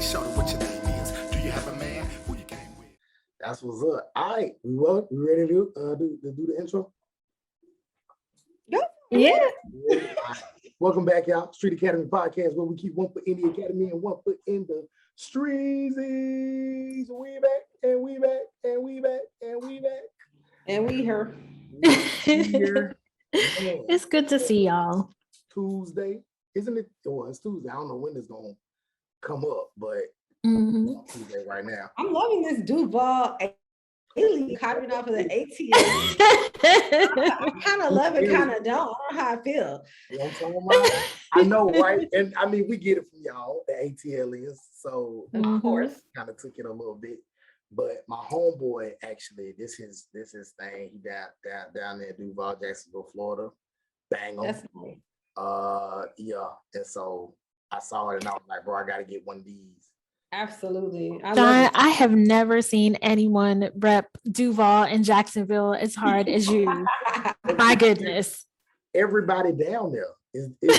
shorty, what your name is? Do you have a man who you came with? That's what's up. All right, we ready to do the intro? Yeah. Right. Welcome back, y'all. Street Academy Podcast, where we keep one foot in the academy and one foot in the streets. We back and we back and we back and we back. And we here. Here. It's good to see y'all. Tuesday, isn't it? Well, it's Tuesday. I don't know when it's gonna come up, but it's Tuesday right now. I'm loving this Duval alien copying off of the ATL. I kind of love it, kind of don't. I don't know how I feel. You know what I'm talking about? I know, right? And I mean, we get it from y'all, the ATL is. So Of course. kind of took it a little bit. But my homeboy, actually, this is thing. He down there in Duval, Jacksonville, Florida. Bang on. That's nice. Yeah. And so I saw it and I was like, bro, I gotta get one of these. Absolutely. I have never seen anyone rep Duval and Jacksonville as hard as you. My goodness. Everybody down there is it's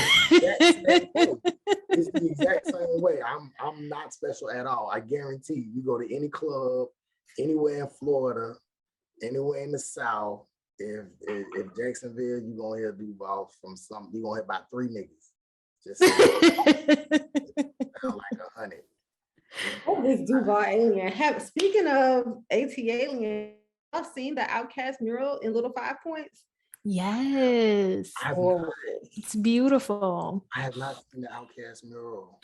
the exact same way. I'm not special at all. I guarantee you go to any club, anywhere in Florida, anywhere in the South. If Jacksonville, you're gonna hear Duval from something, you're gonna hear about 3 niggas. Just like 100. Oh, this Duval alien. Speaking of AT alien, I've seen the Outcast mural in Little 5 Points. Yes. It's beautiful. I have not seen the Outcast mural.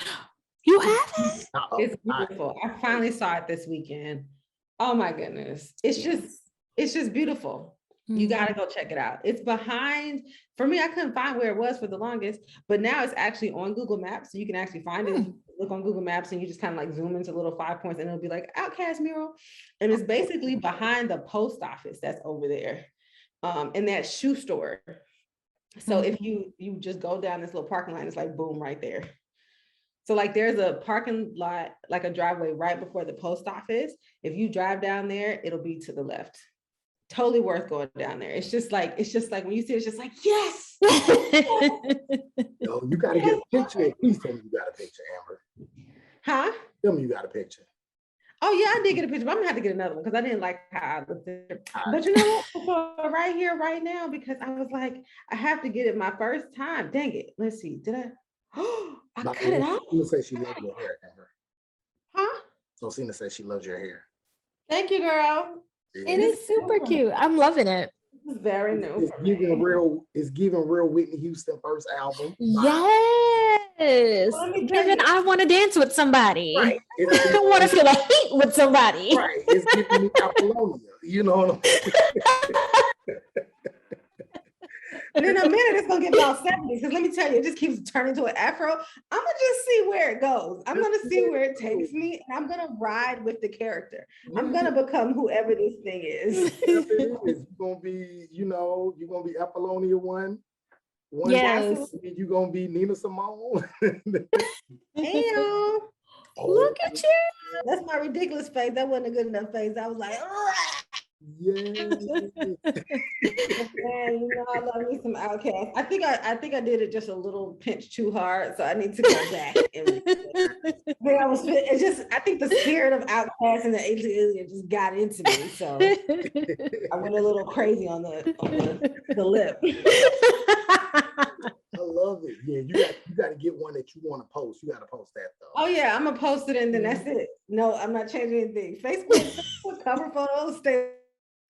You haven't? It's beautiful. I finally saw it this weekend. Oh my goodness. It's just beautiful. You got to go check it out. It's behind, for me, I couldn't find where it was for the longest, but now it's actually on Google Maps. So you can actually find it. You look on Google Maps and you just kind of like zoom into Little 5 Points and it'll be like Outcast mural. And it's basically behind the post office that's over there, in that shoe store. So if you just go down this little parking lot, it's like boom right there. So like there's a parking lot, like a driveway right before the post office. If you drive down there, it'll be to the left. Totally worth going down there. It's just like when you see it, it's just like, yes. Yo, you gotta get a picture. Please tell me you got a picture, Amber. Huh? Tell me you got a picture. Oh yeah, I did get a picture, but I'm gonna have to get another one because I didn't like how I looked at it. But you know what? Right here, right now, because I was like, I have to get it my first time. Dang it. Let's see. Did I? Oh, I cut it off. Cena says she loves your hair, Amber. Huh? So Cena says she loves your hair. Thank you, girl. It is super cute. I'm loving it. This is very new. It's giving real Whitney Houston first album. Yes. Giving I want to dance with somebody. Right. I want to feel a heat with somebody. Right. It's giving me Apollonia. You know what I'm saying? And in a minute, it's gonna get about 70. Because let me tell you, it just keeps turning to an afro. I'm gonna just see where it goes. I'm gonna see where it takes me, and I'm gonna ride with the character. I'm gonna become whoever this thing is. You're gonna be, you're gonna be Apollonia one. Yes. You're gonna be Nina Simone. Damn. Look at you. That's my ridiculous face. That wasn't a good enough face. I was like, yeah. Man, I love me some Outcast. I think I did it just a little pinch too hard, so I need to go back. I think the spirit of Outcast and the alien just got into me, so I went a little crazy on the lip. I love it. Yeah, you got to get one that you want to post. You got to post that though. Oh yeah, I'm gonna post it and then that's it. No, I'm not changing anything. Facebook cover photos stay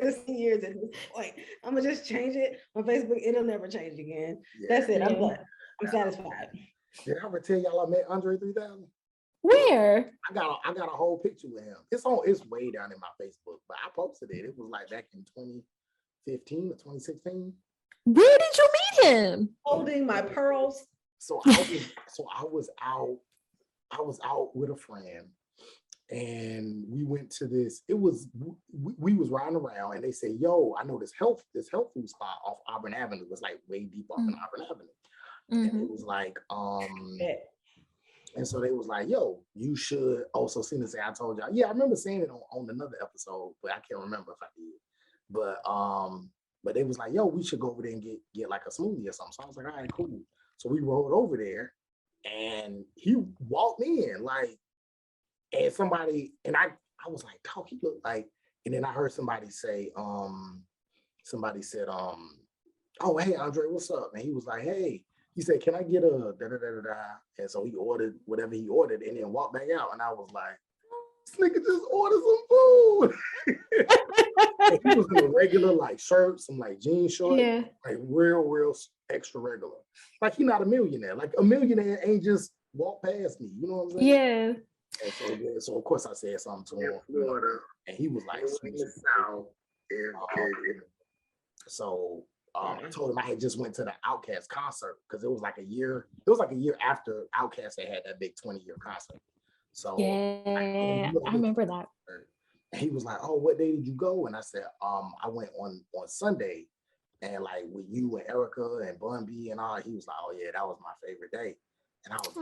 15 years at this point. I'm gonna just change it on Facebook. It'll never change again. Yeah. That's it. I'm done. I'm satisfied. Did I ever tell y'all I met Andre 3000? Where? I got a whole picture with him. It's way down in my Facebook, but I posted it. It was like back in 2015 or 2016. Where did you meet him? Holding my pearls. So I was out with a friend. And we went to this, we was riding around and they said, yo, I know this health food spot off Auburn Avenue. It was like way deep off in Auburn Avenue. And it was like, and so they was like, yo, you should also see this. I told y'all, yeah, I remember seeing it on another episode, but I can't remember if I did. But they was like, yo, we should go over there and get like a smoothie or something. So I was like, all right, cool. So we rode over there and he walked in like, And somebody, and I was like, dog, he looked like, and then I heard somebody say, somebody said, oh, hey, Andre, what's up? And he was like, hey, he said, can I get a da-da-da-da-da? And so he ordered whatever he ordered and then walked back out. And I was like, this nigga just ordered some food. And he was in a regular like shirt, some like jean shorts, Yeah. like real extra regular. Like he not a millionaire. Like a millionaire ain't just walk past me. You know what I'm saying? Yeah. And so of course I said something to him, Florida, and he was like, sweet South. So I told him I had just went to the Outcast concert because it was like a year after Outcast had that big 20-year concert. So yeah, I remember that. And he was like, oh, what day did you go? And I said, I went on Sunday, and like with you and Erica and Bun B and all. He was like, oh yeah, that was my favorite day. And I was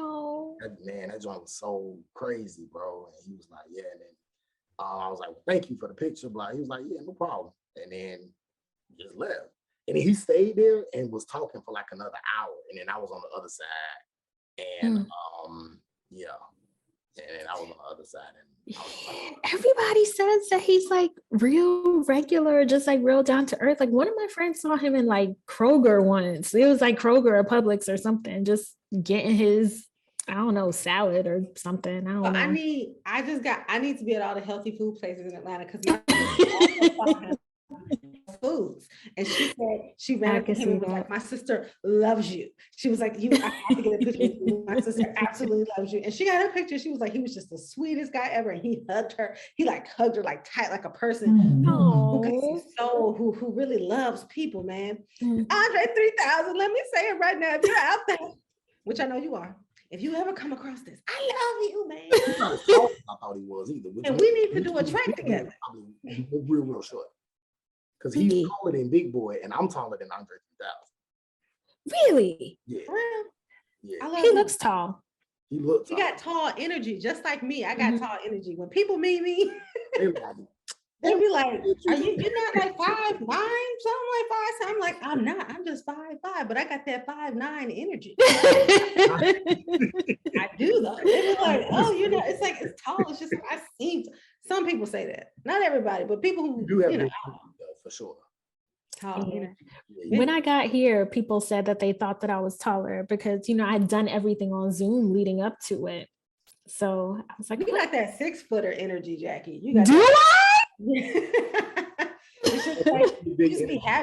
like, man, that joint was so crazy, bro. And he was like, yeah. And then I was like, well, thank you for the picture, blah. He was like, yeah, no problem. And then just left. And then he stayed there and was talking for like another hour. And then I was on the other side. And yeah. And then I was on the other side. And everybody says that he's like real regular, just like real down to earth. Like one of my friends saw him in like Kroger once. It was like Kroger or Publix or something, just getting his, I don't know, salad or something. I don't know. I need to be at all the healthy food places in Atlanta because my foods. And she said she ran up to him and was like, my sister loves you. She was like, I have to get a picture with you. My sister absolutely loves you. And she got a picture. She was like, he was just the sweetest guy ever. And he hugged her. He like hugged her like tight, like a person who really loves people, man. Andre 3000, let me say it right now. If you're out there, which I know you are, if you ever come across this, I love you, man. I thought he was either. And we need to do a track together. Real short. Because he's taller than Big Boy, and I'm taller than Andre 3000. Really? Yeah. Yeah. He looks tall. He looks. He got tall energy, just like me. I got tall energy. When people meet me, they'll be like, "Are you're not like 5'9", something like 5'? So I'm like, I'm not. I'm just 5'5", but I got that 5'9" energy. I do though. They be like, "Oh, it's like it's tall." It's just I seen some people say that. Not everybody, but people who do have for sure. Tall. Yeah. When I got here, people said that they thought that I was taller because I'd done everything on Zoom leading up to it. So I was like, you got that 6-footer energy, Jackie. You got do I?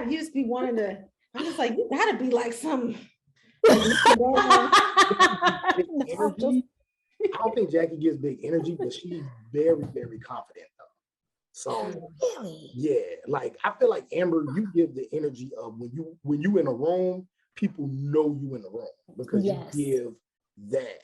You just be wanting to. I'm just like, you gotta be like some. I don't think Jackie gives big energy, but she's very, very confident though. So really, yeah, like I feel like Amber, you give the energy of when you in a room, people know you in the room because you give that.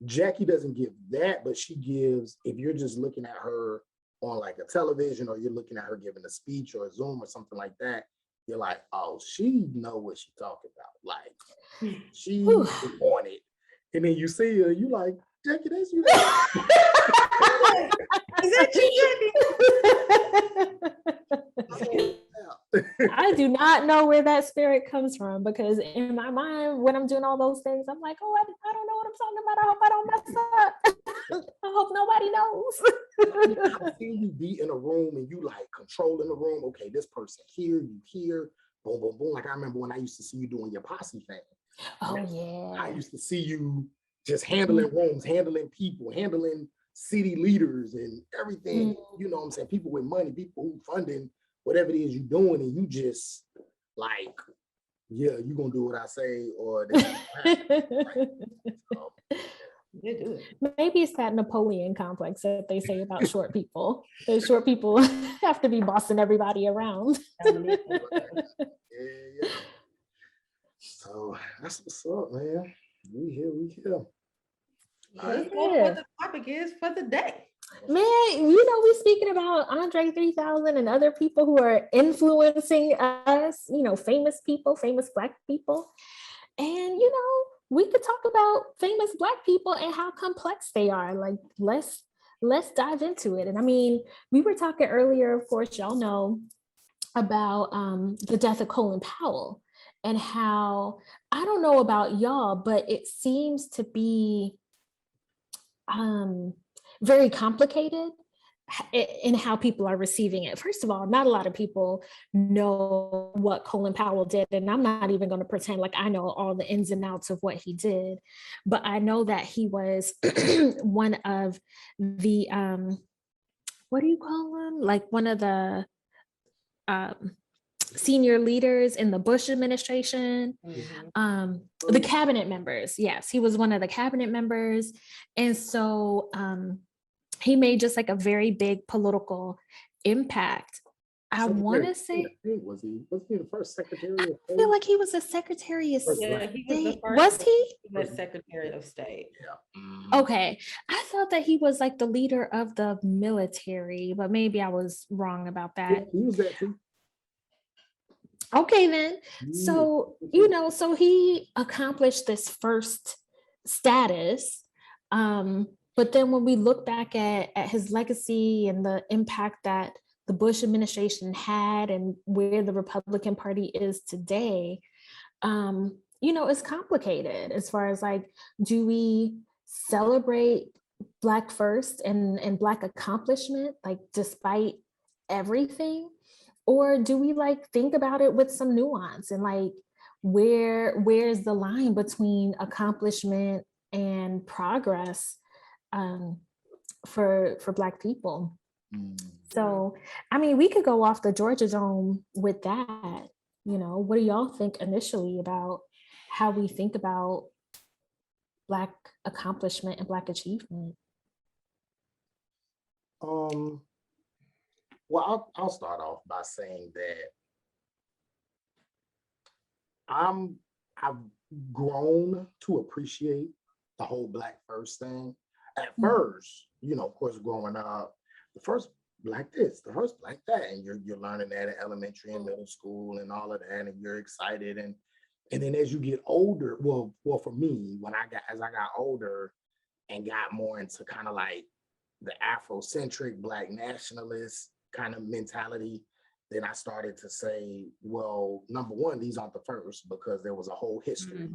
Jackie doesn't give that, but she gives, if you're just looking at her on like a television or you're looking at her giving a speech or a Zoom or something like that, you're like, oh, she know what she's talking about. Like she's on it. And then you see her, you like, Jackie, that's you. Is that you, Jackie? I do not know where that spirit comes from because in my mind, when I'm doing all those things, I'm like, oh, I don't know what I'm talking about. I hope I don't mess up. I hope nobody knows. I've seen you be in a room and you like controlling the room. Okay, this person here, you here, boom, boom, boom. Like I remember when I used to see you doing your posse thing. Oh yeah. I used to see you just handling rooms, handling people, handling city leaders and everything. You know what I'm saying? People with money, people who funding whatever it is you're doing, and you just like, yeah, you gonna do what I say, or this maybe it's that Napoleon complex that they say about short people. Those short people have to be bossing everybody around. Yeah. So that's what's up, man. We here. Let's go to what the topic is for the day. Man, we're speaking about Andre 3000 and other people who are influencing us, famous people, famous Black people. And, we could talk about famous Black people and how complex they are. Like, let's dive into it. And I mean, we were talking earlier, of course, y'all know about the death of Colin Powell and how, I don't know about y'all, but it seems to be very complicated in how people are receiving it. First of all, not a lot of people know what Colin Powell did, and I'm not even going to pretend like I know all the ins and outs of what he did, but I know that he was one of the what do you call them? Like one of the senior leaders in the Bush administration, the cabinet members. Yes, he was one of the cabinet members, and so he made just like a very big political impact. I want to say, was he the first Secretary of State? I feel like he was a Secretary of Yeah, he was the State. first Was he? US Secretary of State. Yeah. Okay, I thought that he was like the leader of the military, but maybe I was wrong about that. He was that too. Okay, then. So, so he accomplished this first status. But then when we look back at his legacy and the impact that the Bush administration had and where the Republican Party is today, it's complicated as far as like, do we celebrate Black first and Black accomplishment, like despite everything? Or do we like think about it with some nuance and like, where's the line between accomplishment and progress for Black people? So, I mean, we could go off the Georgia Dome with that. What do y'all think initially about how we think about Black accomplishment and Black achievement? Well, I'll start off by saying that I've grown to appreciate the whole Black first thing. At first, of course, growing up, the first Black this, the first Black that, and you're learning that in elementary and middle school and all of that, and you're excited, and then as you get older, well, for me, as I got older and got more into kind of like the Afrocentric Black nationalist kind of mentality, then I started to say, well, number one, these aren't the first, because there was a whole history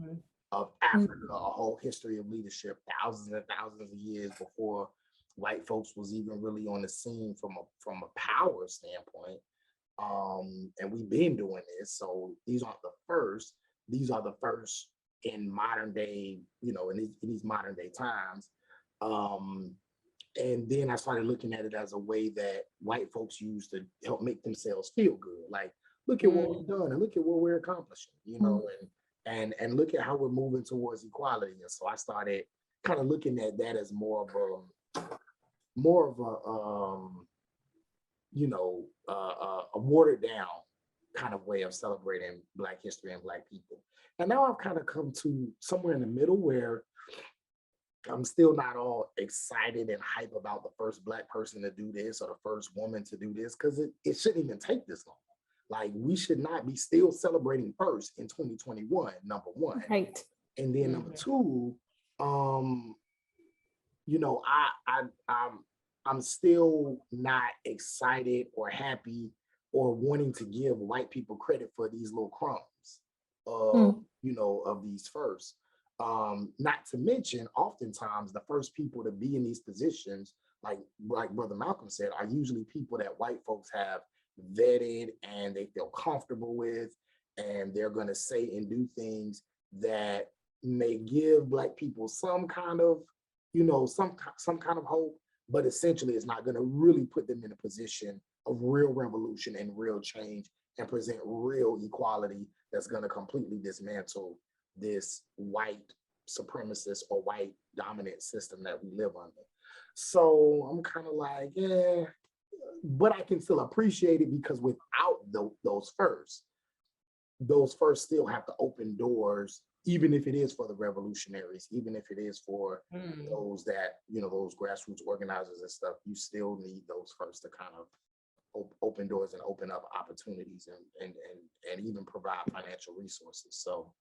of Africa, a whole history of leadership, thousands and thousands of years before white folks was even really on the scene from a power standpoint. And we've been doing this. So these aren't the first. These are the first in modern day, in these modern day times. And then I started looking at it as a way that white folks use to help make themselves feel good. Like, look at what we've done and look at what we're accomplishing, and look at how we're moving towards equality. And so I started kind of looking at that as more of a watered down kind of way of celebrating Black history and Black people. And now I've kind of come to somewhere in the middle where I'm still not all excited and hype about the first Black person to do this or the first woman to do this, because it shouldn't even take this long. Like, we should not be still celebrating first in 2021, number one. Right. And then number two, I'm still not excited or happy or wanting to give white people credit for these little crumbs of these firsts. Not to mention, oftentimes the first people to be in these positions, like Brother Malcolm said, are usually people that white folks have vetted and they feel comfortable with, and they're going to say and do things that may give Black people some kind of, some kind of hope, but essentially it's not going to really put them in a position of real revolution and real change and present real equality that's going to completely dismantle this white supremacist or white dominant system that we live under. So I'm kind of like, yeah, but I can still appreciate it, because without those first still have to open doors, even if it is for the revolutionaries, even if it is for those that, those grassroots organizers and stuff, you still need those first to kind of open doors and open up opportunities and even provide financial resources. So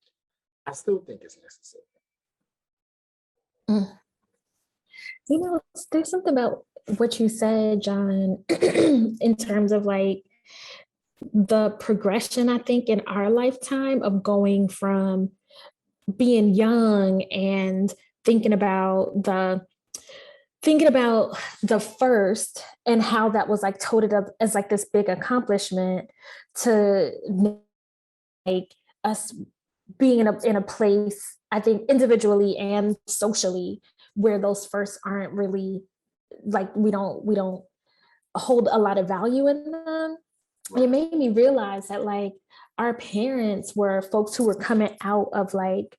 I still think it's necessary. There's something about what you said, John, in terms of like the progression, I think, in our lifetime of going from being young and thinking about the thinking about the first and how that was like toted up as like this big accomplishment to like us being in a place, I think individually and socially, where those firsts aren't really like we don't hold a lot of value in them. It made me realize that like our parents were folks who were coming out of like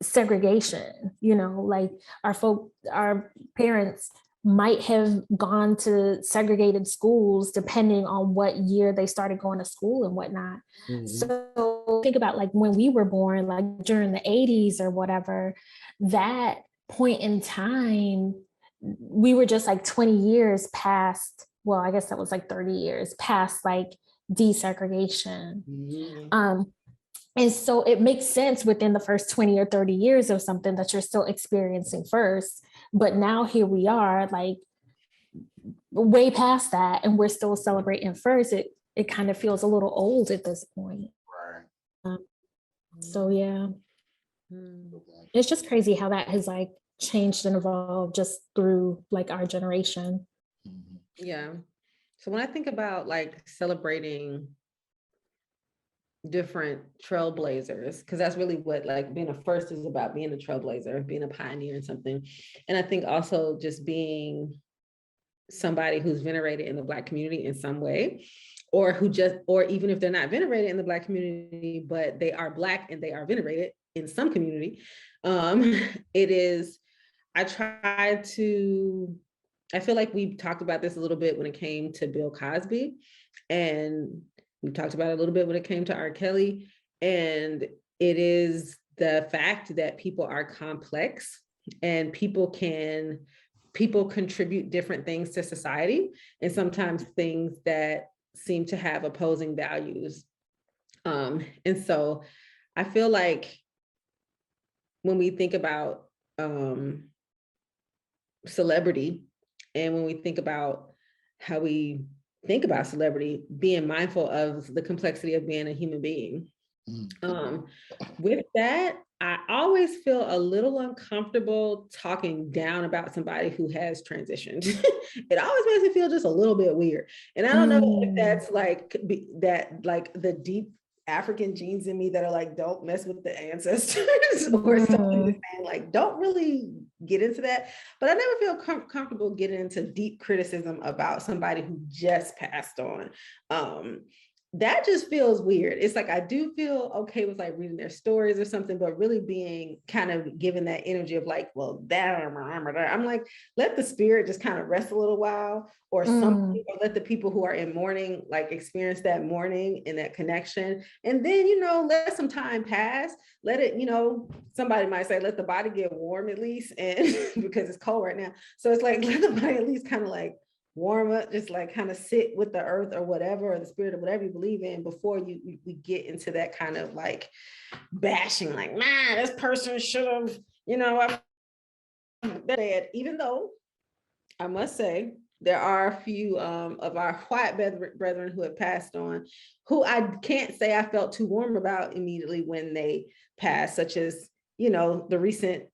segregation, like our parents might have gone to segregated schools depending on what year they started going to school and whatnot. Mm-hmm. So think about like when we were born, like during the 80s or whatever, that point in time, we were just like 20 years past, well, I guess that was like 30 years past like desegregation. Mm-hmm. And so it makes sense within the first 20 or 30 years of something that you're still experiencing first. But now here we are, like way past that, and we're still celebrating first. It kind of feels a little old at this point. Right. So yeah, it's just crazy how that has like changed and evolved just through like our generation. Yeah. So when I think about like celebrating different trailblazers, because that's really what like being a first is about, being a trailblazer, being a pioneer in something. And I think also just being somebody who's venerated in the Black community in some way, or even if they're not venerated in the Black community, but they are Black and they are venerated in some community. I feel like we talked about this a little bit when it came to Bill Cosby, and we talked about it a little bit when it came to R. Kelly, and it is the fact that people are complex and people contribute different things to society, and sometimes things that seem to have opposing values. And so I feel like when we think about celebrity, and when we think about how we think about celebrity, being mindful of the complexity of being a human being. With that, I always feel a little uncomfortable talking down about somebody who has transitioned. It always makes me feel just a little bit weird. And I don't know if that's like the deep African genes in me that are like, don't mess with the ancestors or something, saying like, don't really get into that. But I never feel comfortable getting into deep criticism about somebody who just passed on. That just feels weird. It's like, I do feel okay with like reading their stories or something, but really being kind of given that energy of like, well, I'm like, let the spirit just kind of rest a little while, or something, or let the people who are in mourning, like experience that mourning and that connection. And then, let some time pass, let it, somebody might say, let the body get warm at least. And because it's cold right now. So it's like, let the body at least kind of like warm up, just like kind of sit with the earth or whatever, or the spirit or whatever you believe in, before we get into that kind of like bashing, like, man, this person should have, even though I must say there are a few of our white brethren who have passed on, who I can't say I felt too warm about immediately when they passed, such as, the recent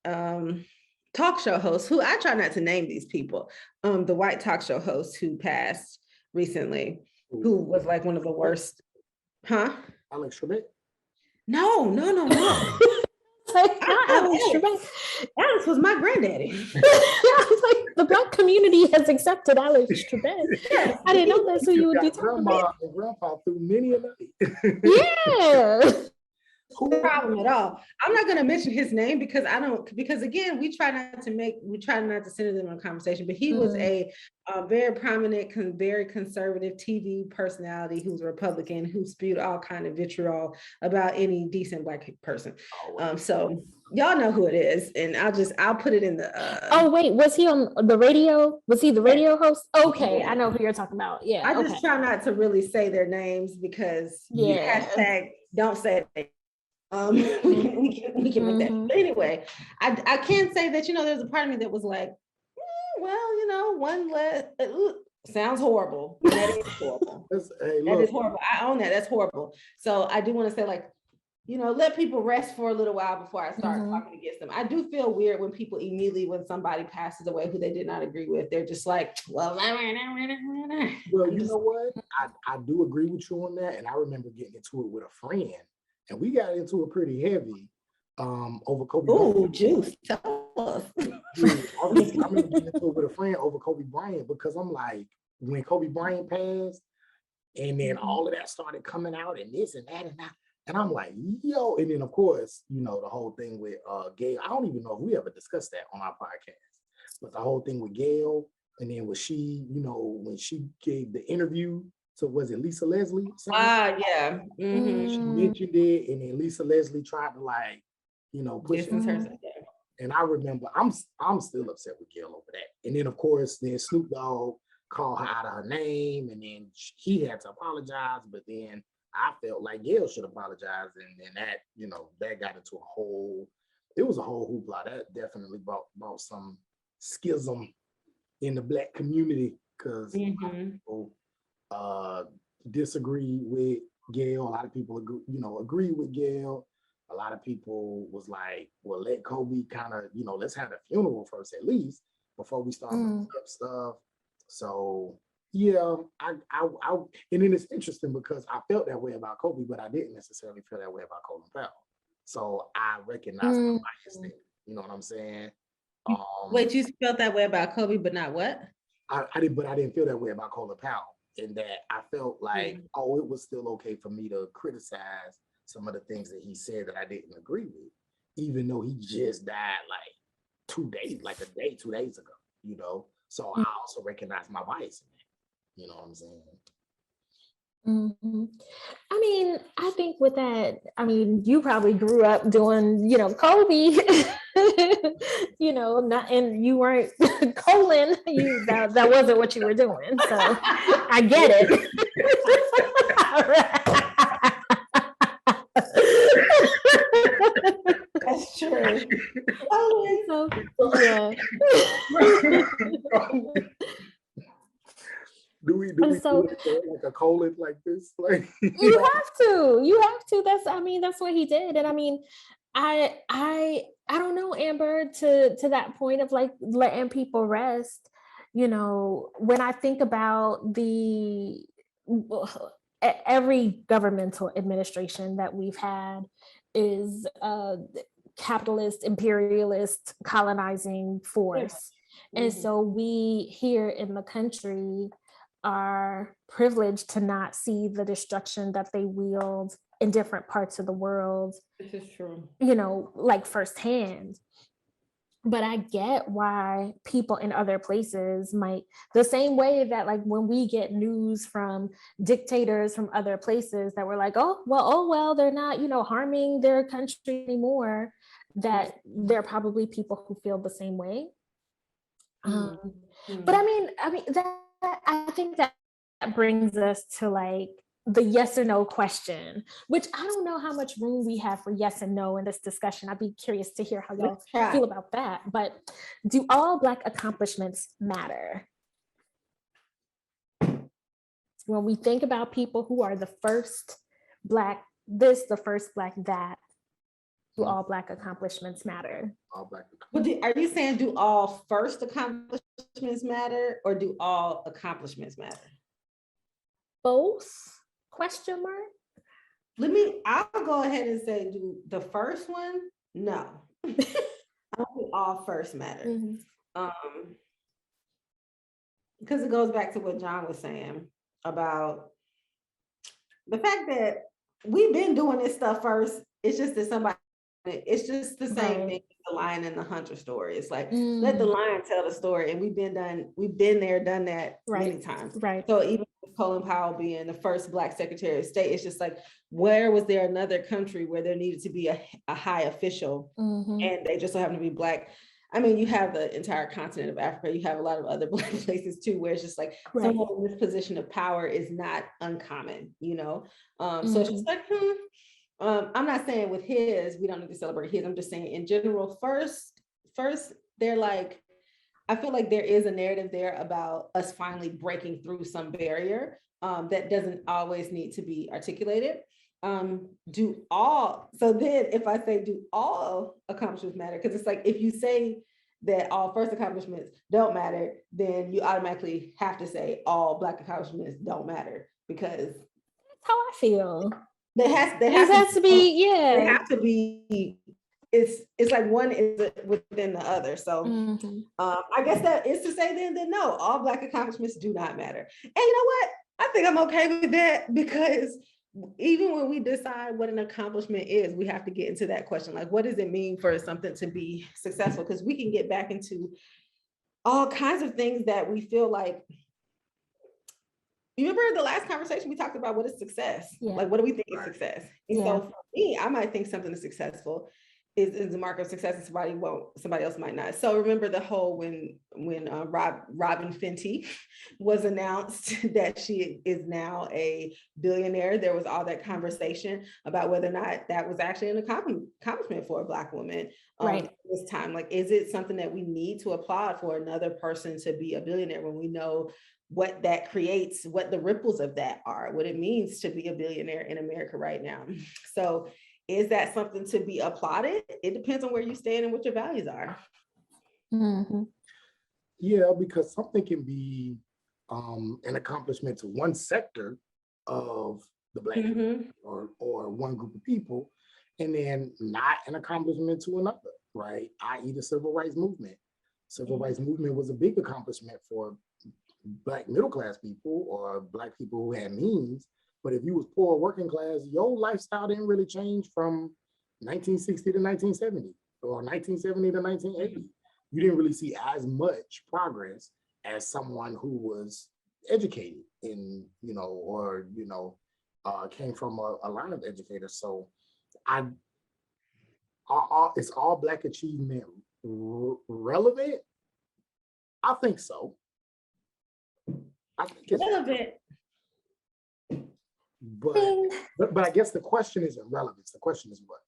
talk show host, who I try not to name these people, the white talk show host who passed recently, who was like one of the worst. Alex Trebek? No. Alex was my granddaddy. I was like, the Black community has accepted Alex Trebek. Yes, I didn't know that's who you would be talking about. Grandpa through many a night. Yeah. No problem at all. I'm not going to mention his name because again, we try not to center them on a conversation, but he was a very prominent, very conservative TV personality who's a Republican, who spewed all kind of vitriol about any decent Black person. So y'all know who it is, and I'll put it in the oh wait, was he on the radio? Was he the radio host? Okay, I know who you're talking about. Yeah, I just try not to really say their names because hashtag don't say it. We can make that. But anyway, I can say that, there's a part of me that was like, one less sounds horrible. That is horrible. That is horrible. I own that. That's horrible. So I do want to say, like, let people rest for a little while before I start talking against them. I do feel weird when people immediately, when somebody passes away who they did not agree with, they're just like, well, you know what? I do agree with you on that. And I remember getting into it with a friend, and we got into it pretty heavy over Kobe Bryant. Oh, juice. Tell us. I remember getting into it with a friend over Kobe Bryant, because I'm like, when Kobe Bryant passed, and then all of that started coming out, and this and that and that. And I'm like, yo, and then of course, the whole thing with Gail. I don't even know if we ever discussed that on our podcast, but the whole thing with Gail, and then when she, when she gave the interview, so was it Lisa Leslie? Yeah. She mentioned it, and then Lisa Leslie tried to push it. And I remember, I'm still upset with Gail over that. And then of course, then Snoop Dogg called her out of her name, and then he had to apologize, but then I felt like Gail should apologize, and then that, that got into it was a whole hoopla. That definitely brought some schism in the Black community, because people disagree with Gail. A lot of people agree with Gail. A lot of people was like, well, let Kobe kind of, let's have a funeral first at least before we start up stuff. So yeah, I and then it's interesting because I felt that way about Kobe, but I didn't necessarily feel that way about Colin Powell. So I recognize the bias there. You know what I'm saying? Wait, you felt that way about Kobe, but not what? I didn't feel that way about Colin Powell, in that I felt like, it was still okay for me to criticize some of the things that he said that I didn't agree with, even though he just died like 2 days ago, So I also recognize my bias in that. You know what I'm saying? I mean, I think with that, you probably grew up doing, Kobe, not, and you weren't Colin, that wasn't what you were doing. So I get it. That's true. So, yeah. Do we do like a colon like this? Like you have to. That's what he did. And I don't know, Amber, to that point of like letting people rest. When I think about every governmental administration that we've had is capitalist, imperialist, colonizing force. And so we here in the country are privileged to not see the destruction that they wield in different parts of the world. This is true. Like firsthand. But I get why people in other places might, the same way that like when we get news from dictators from other places that we're like, oh well, they're not, harming their country anymore, that there are probably people who feel the same way. But I think that brings us to like the yes or no question, which I don't know how much room we have for yes and no in this discussion. I'd be curious to hear how y'all feel about that. But do all Black accomplishments matter? When we think about people who are the first Black this, the first Black that, do all Black accomplishments matter? all Black. But are you saying do all first accomplishments matter, or do all accomplishments matter? Both? Question mark? I'll go ahead and say, do the first one? No. I don't think all first matter. Because it goes back to what John was saying about the fact that we've been doing this stuff first. It's just that it's just the same thing as the lion and the hunter story. It's like, let the lion tell the story. And we've been there, done that many times. Right. So even with Colin Powell being the first Black Secretary of State, it's just like, where was there another country where there needed to be a high official and they just so happen to be Black? You have the entire continent of Africa. You have a lot of other Black places too, where it's just like someone in this position of power is not uncommon, So it's just like, I'm not saying with his, we don't need to celebrate his. I'm just saying in general, first, they're like, I feel like there is a narrative there about us finally breaking through some barrier that doesn't always need to be articulated. so then if I say do all accomplishments matter, because it's like if you say that all first accomplishments don't matter, then you automatically have to say all Black accomplishments don't matter, because That's how I feel. there has to be, they yeah. have to be, it's like one is within the other. So I guess that is to say then no, all Black accomplishments do not matter. And you know what? I think I'm okay with that, because even when we decide what an accomplishment is, we have to get into that question. Like, what does it mean for something to be successful? Because we can get back into all kinds of things that we feel like. You remember the last conversation we talked about what is success? Yeah. Like, what do we think is success? And Yeah. so for me, I might think something is successful is the mark of success, and somebody else might not. So remember the whole when Robin Fenty was announced that she is now a billionaire, there was all that conversation about whether or not that was actually an accomplishment for a Black woman. Right. This time, like, is it something that we need to applaud for another person to be a billionaire when we know what that creates, what the ripples of that are, what it means to be a billionaire in America right now? So is that something to be applauded? It depends on where you stand and what your values are. Yeah, because something can be an accomplishment to one sector of the Black community or one group of people, and then not an accomplishment to another, right? I.e. the civil rights movement. Civil rights movement was a big accomplishment for Black middle class people or Black people who had means. But if you was poor working class, your lifestyle didn't really change from 1960 to 1970 or 1970 to 1980. You didn't really see as much progress as someone who was educated in, or, came from a line of educators. So is all Black achievement relevant? I think so. I think it's relevant. But I guess the question isn't relevance. The question is what?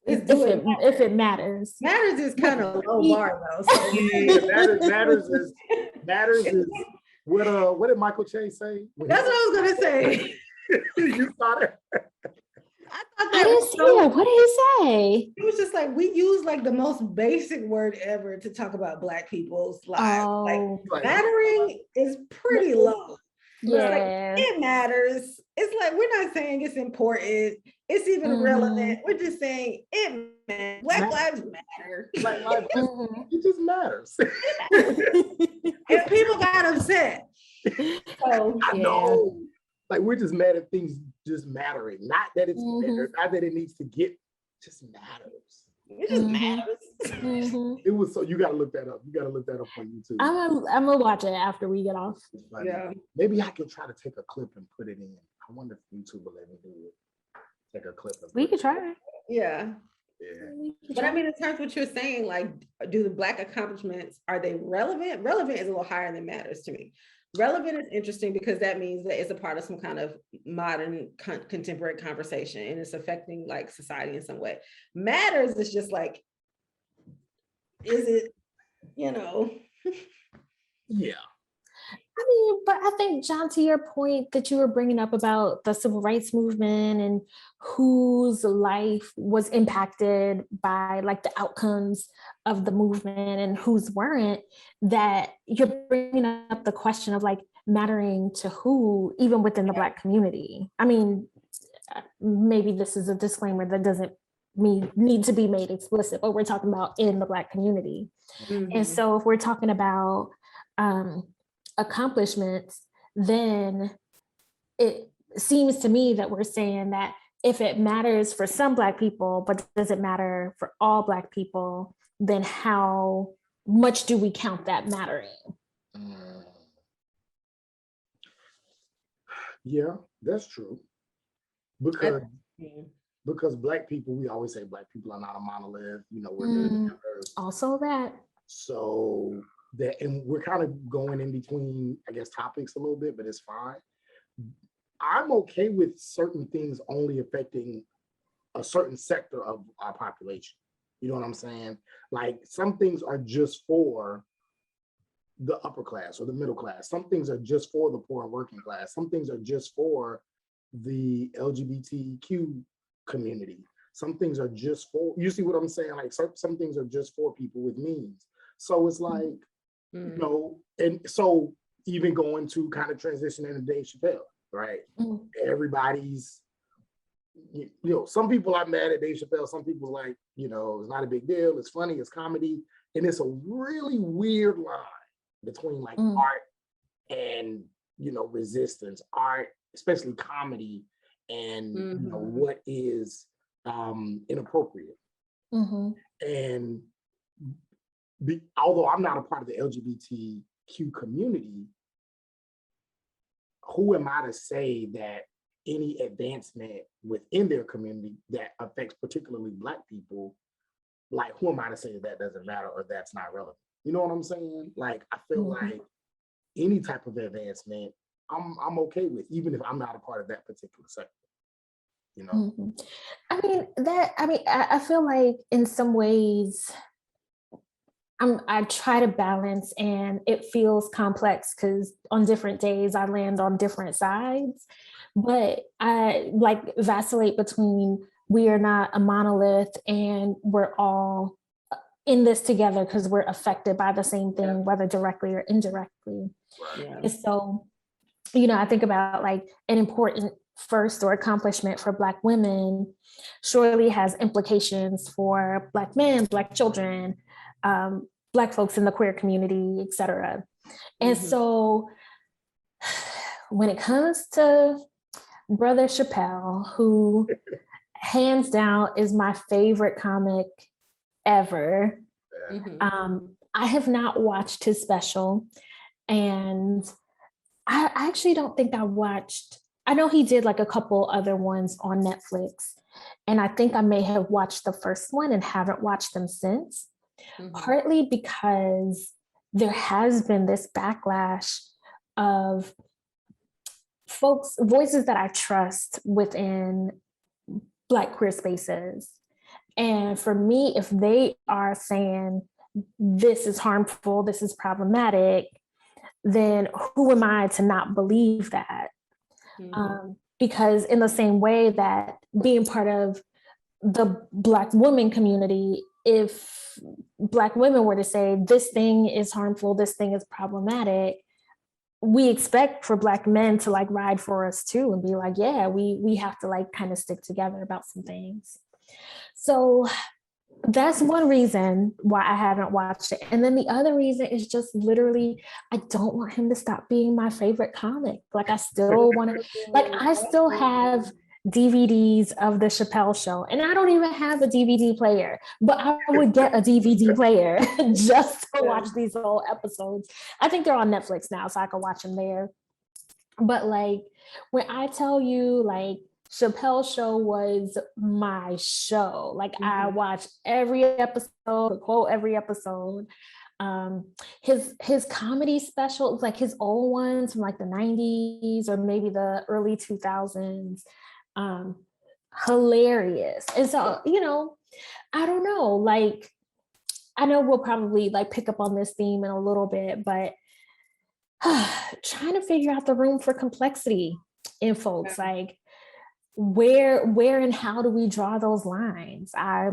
If it matters. Matters is kind of low bar though. So. Yeah, matters is what did Michael Che say? That's what I was gonna say. You thought it? I didn't see it. What did he say? It was just like we use like the most basic word ever to talk about Black people's lives. Like mattering is pretty low. Yeah, like, it matters. It's like we're not saying it's important. It's even relevant. We're just saying it matters. Black lives matter. Black lives, it just matters. And people got upset. So I know. Like we're just mad at things just mattering. Not that it's not that it needs to get, just matters. It just matters. It was so you gotta look that up. You gotta look that up on YouTube. I'm gonna watch it after we get off. Yeah. Maybe I can try to take a clip and put it in. I wonder if YouTube will let me do it. Take a clip. We could try. Yeah. Yeah. But I mean, in terms of what you're saying, like, do the Black accomplishments, are they relevant? Relevant is a little higher than matters to me. Relevant is interesting because that means that it's a part of some kind of modern contemporary conversation and it's affecting like society in some way. Matters is just like, is it, Yeah. I mean, but I think, John, to your point that you were bringing up about the civil rights movement and whose life was impacted by like the outcomes of the movement and whose weren't, that you're bringing up the question of like mattering to who, even within the Black community. I mean, maybe this is a disclaimer that doesn't need to be made explicit, but we're talking about in the Black community. And so if we're talking about accomplishments, then it seems to me that we're saying that if it matters for some Black people, but does it matter for all Black people, then how much do we count that mattering? Yeah, that's true. Because Black people, we always say Black people are not a monolith, we're also that. So that, and we're kind of going in between, I guess, topics a little bit, but it's fine. I'm okay with certain things only affecting a certain sector of our population. You know what I'm saying? Like some things are just for the upper class or the middle class. Some things are just for the poor and working class. Some things are just for the LGBTQ community. Some things are just for, you see what I'm saying? Like some things are just for people with means. So it's like, you know, and so even going to kind of transition into Dave Chappelle, right? Everybody's, you know, some people are mad at Dave Chappelle. Some people like, you know, it's not a big deal. It's funny, it's comedy. And it's a really weird line between like art and, you know, resistance, art, especially comedy, and you know, what is inappropriate. And although I'm not a part of the LGBTQ community, who am I to say that any advancement within their community that affects particularly Black people, like who am I to say that that doesn't matter or that's not relevant? You know what I'm saying? Like I feel like any type of advancement, I'm okay with, even if I'm not a part of that particular sector. You know? I feel like in some ways I try to balance, and it feels complex because on different days I land on different sides, but I like vacillate between we are not a monolith and we're all in this together because we're affected by the same thing, whether directly or indirectly. And so, you know, I think about like an important first or accomplishment for Black women surely has implications for Black men, Black children, Black folks in the queer community, et cetera. And so when it comes to Brother Chappelle, who hands down is my favorite comic ever, I have not watched his special, and I actually don't think I know he did like a couple other ones on Netflix, and I think I may have watched the first one and haven't watched them since, partly because there has been this backlash of voices that I trust within Black queer spaces. And for me, if they are saying this is harmful, this is problematic, then who am I to not believe that? Because in the same way that being part of the Black women community, if Black women were to say this thing is harmful, this thing is problematic, we expect for Black men to like ride for us too and be like, yeah, we have to like kind of stick together about some things. So that's one reason why I haven't watched it. And then the other reason is just literally, I don't want him to stop being my favorite comic. Like I still want to, like I still have DVDs of the Chappelle Show, and I don't even have a DVD player, but I would get a DVD player just to watch these whole episodes. I think they're on Netflix now, so I can watch them there. But like, when I tell you, like, Chappelle Show was my show. Like I watched every episode, quote every episode. His comedy specials, like his old ones from like the 90s or maybe the early 2000s, hilarious. And so, you know, I don't know, like, I know we'll probably like pick up on this theme in a little bit, but trying to figure out the room for complexity in folks, like where and how do we draw those lines? I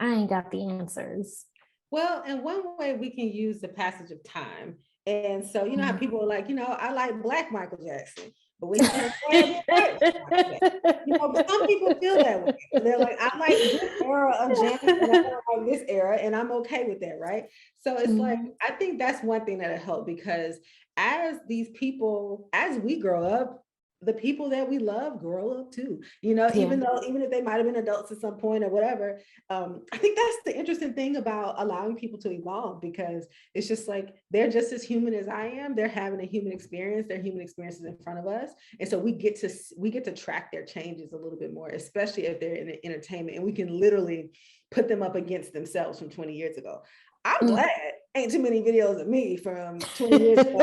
ain't got the answers. Well, and one way we can use the passage of time. And so, you know how people are like, you know, I like Black Michael Jackson, but we can't stand white Michael Jackson. You know, but some people feel that way. They're like, I like this era of Janet and I don't like this era, and I'm okay with that, right? So it's like, I think that's one thing that'll help, because as these people, as we grow up, the people that we love grow up too, you know, even if they might have been adults at some point or whatever. I think that's the interesting thing about allowing people to evolve, because it's just like, they're just as human as I am. They're having a human experience, their human experiences in front of us. And so we get to track their changes a little bit more, especially if they're in the entertainment, and we can literally put them up against themselves from 20 years ago. I'm glad ain't too many videos of me from 20 years ago.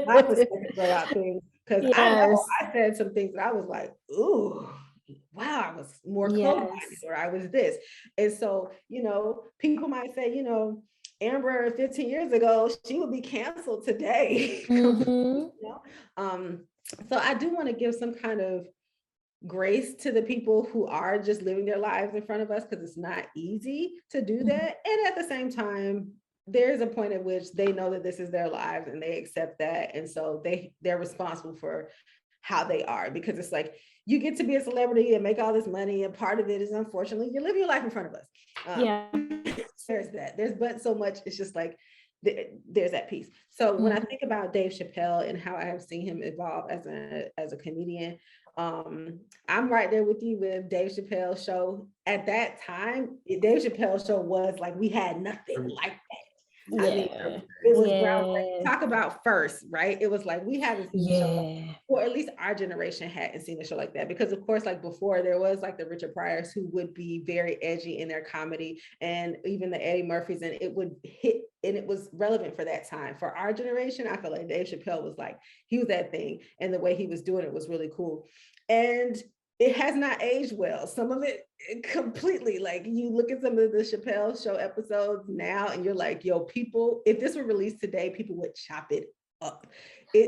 My perspective about things. Because I know I said some things that I was like, ooh, wow, I was more close-minded, or I was this. And so, you know, people might say, you know, Amber 15 years ago, she would be canceled today. You know? So I do want to give some kind of grace to the people who are just living their lives in front of us, because it's not easy to do that. And at the same time, there's a point at which they know that this is their lives and they accept that. And so they're responsible for how they are, because it's like, you get to be a celebrity and make all this money. And part of it is, unfortunately, you're living your life in front of us. Yeah. There's that. There's but so much. It's just like, there's that piece. So when I think about Dave Chappelle and how I have seen him evolve as a comedian, I'm right there with you with Dave Chappelle show. At that time, Dave Chappelle show was like, we had nothing like that. Yeah. I mean, it was groundbreaking. Talk about first, right? It was like, we haven't seen a show, or at least our generation hadn't seen a show like that. Because of course, like before, there was like the Richard Pryors who would be very edgy in their comedy, and even the Eddie Murphys, and it would hit, and it was relevant for that time. For our generation, I feel like Dave Chappelle was like, he was that thing, and the way he was doing it was really cool. And it has not aged well. Some of it completely, like you look at some of the Chappelle show episodes now and you're like, yo, people, if this were released today, people would chop it up. I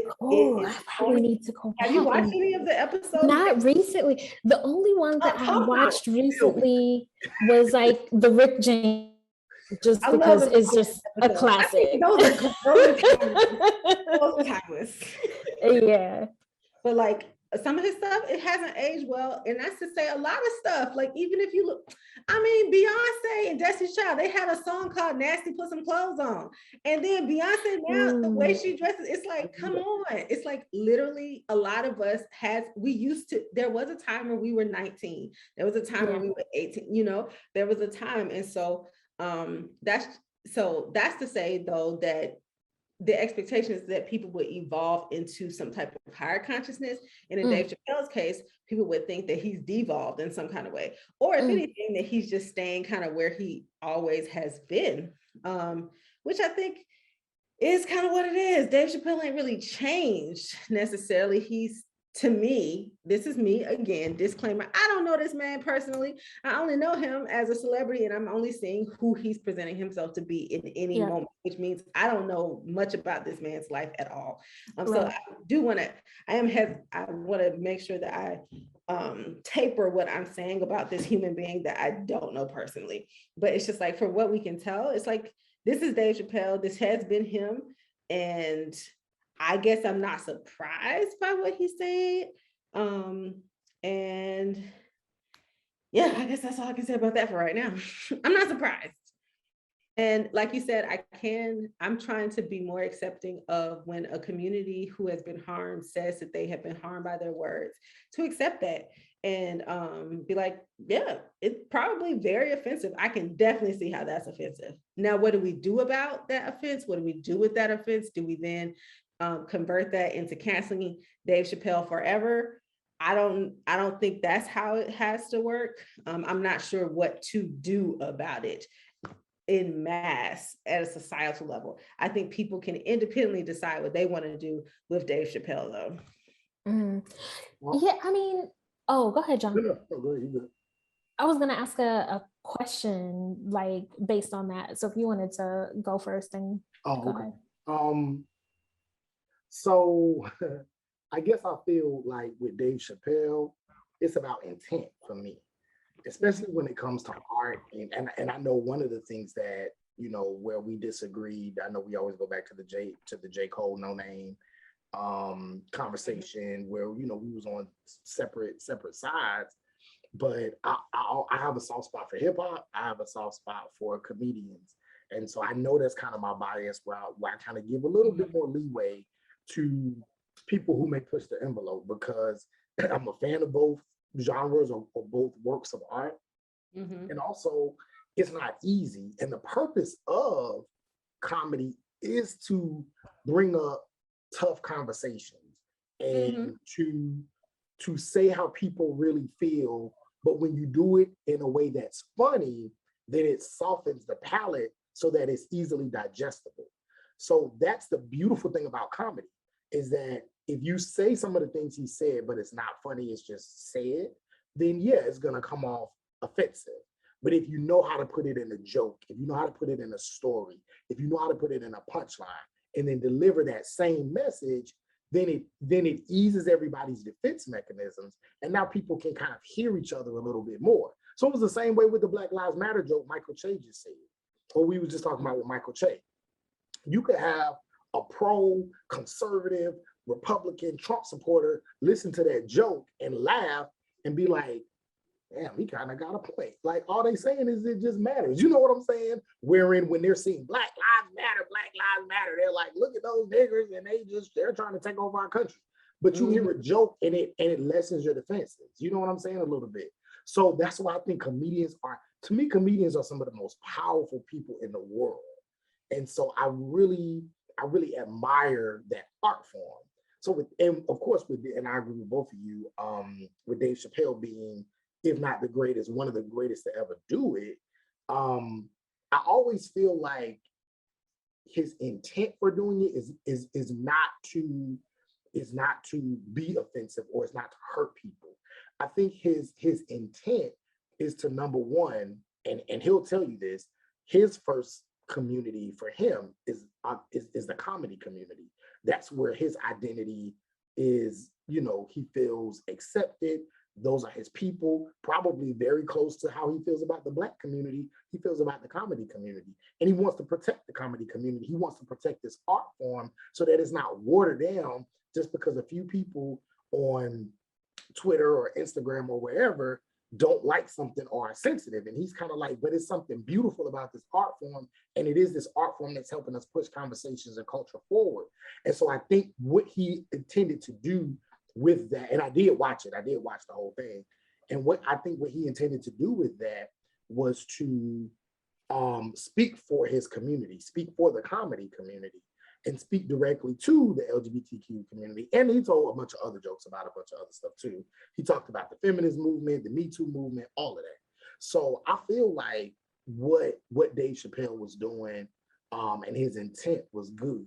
probably need to go back. Have you watched any of the episodes? Not recently. The only one that I watched recently was like the Rick James, just because it's just a classic. Those are timeless. Yeah. But like, some of his stuff, it hasn't aged well. And that's to say a lot of stuff. Like, even if you look, I mean, Beyonce and Destiny's Child, they had a song called Nasty Put Some Clothes On. And then Beyonce now, the way she dresses, it's like, come on. It's like literally a lot of us there was a time when we were 19. There was a time when we were 18, there was a time. And so that's to say though, that the expectation is that people would evolve into some type of higher consciousness. And in Dave Chappelle's case, people would think that he's devolved in some kind of way, or if anything, that he's just staying kind of where he always has been, which I think is kind of what it is. Dave Chappelle ain't really changed necessarily. To me, this is me again, disclaimer, I don't know this man personally. I only know him as a celebrity, and I'm only seeing who he's presenting himself to be in any moment, which means I don't know much about this man's life at all. So I do want to, I want to make sure that I taper what I'm saying about this human being that I don't know personally. But it's just like, for what we can tell, it's like, this is Dave Chappelle, this has been him, and I guess I'm not surprised by what he's saying. And yeah, I guess that's all I can say about that for right now. I'm not surprised. And like you said, I'm trying to be more accepting of when a community who has been harmed says that they have been harmed by their words, to accept that and be like, yeah, it's probably very offensive. I can definitely see how that's offensive. Now, what do we do about that offense? What do we do with that offense? Do we then convert that into canceling Dave Chappelle forever? I don't think that's how it has to work. I'm not sure what to do about it in mass at a societal level. I think people can independently decide what they want to do with Dave Chappelle, though. Yeah, I mean, go ahead, John. Go ahead. I was gonna ask a question like based on that. So if you wanted to go first, then go ahead. So I guess I feel like with Dave Chappelle, it's about intent for me, especially when it comes to art. And I know one of the things that, where we disagreed, I know we always go back to the J. Cole No Name conversation where, we was on separate sides, but I have a soft spot for hip hop. I have a soft spot for comedians. And so I know that's kind of my bias where I kind of give a little bit more leeway to people who may push the envelope, because I'm a fan of both genres or both works of art. And also, it's not easy. And the purpose of comedy is to bring up tough conversations and to say how people really feel. But when you do it in a way that's funny, then it softens the palate so that it's easily digestible. So that's the beautiful thing about comedy, is that if you say some of the things he said, but it's not funny, it's just said, then yeah, it's gonna come off offensive. But if you know how to put it in a joke, if you know how to put it in a story, if you know how to put it in a punchline, and then deliver that same message, then it eases everybody's defense mechanisms, and now people can kind of hear each other a little bit more. So it was the same way with the Black Lives Matter joke Michael Che just said, or we were just talking about with Michael Che. You could have a pro-conservative Republican Trump supporter listen to that joke and laugh and be like, damn, he kind of got a point. Like, all they saying is it just matters. You know what I'm saying? Wherein when they're seeing Black Lives Matter, they're like, look at those niggers, and they're trying to take over our country. But you hear a joke and it lessens your defenses. You know what I'm saying? A little bit. So that's why I think comedians are some of the most powerful people in the world. And so I really admire that art form. So and I agree with both of you, with Dave Chappelle being, if not the greatest, one of the greatest to ever do it. I always feel like his intent for doing it is not to be offensive, or it's not to hurt people. I think his intent is to, number one, and he'll tell you this, his first community for him is the comedy community. That's where his identity is, he feels accepted. Those are his people, probably very close to how he feels about the Black community. He feels about the comedy community, and he wants to protect the comedy community. He wants to protect this art form so that it's not watered down just because a few people on Twitter or Instagram or wherever don't like something or are sensitive. And he's kind of like, but it's something beautiful about this art form, and it is this art form that's helping us push conversations and culture forward. And so I think what he intended to do with that, and I did watch the whole thing, and what he intended to do with that was to speak for his community, speak for the comedy community, and speak directly to the LGBTQ community. And he told a bunch of other jokes about a bunch of other stuff too. He talked about the feminist movement, the Me Too movement, all of that. So I feel like what Dave Chappelle was doing, and his intent was good.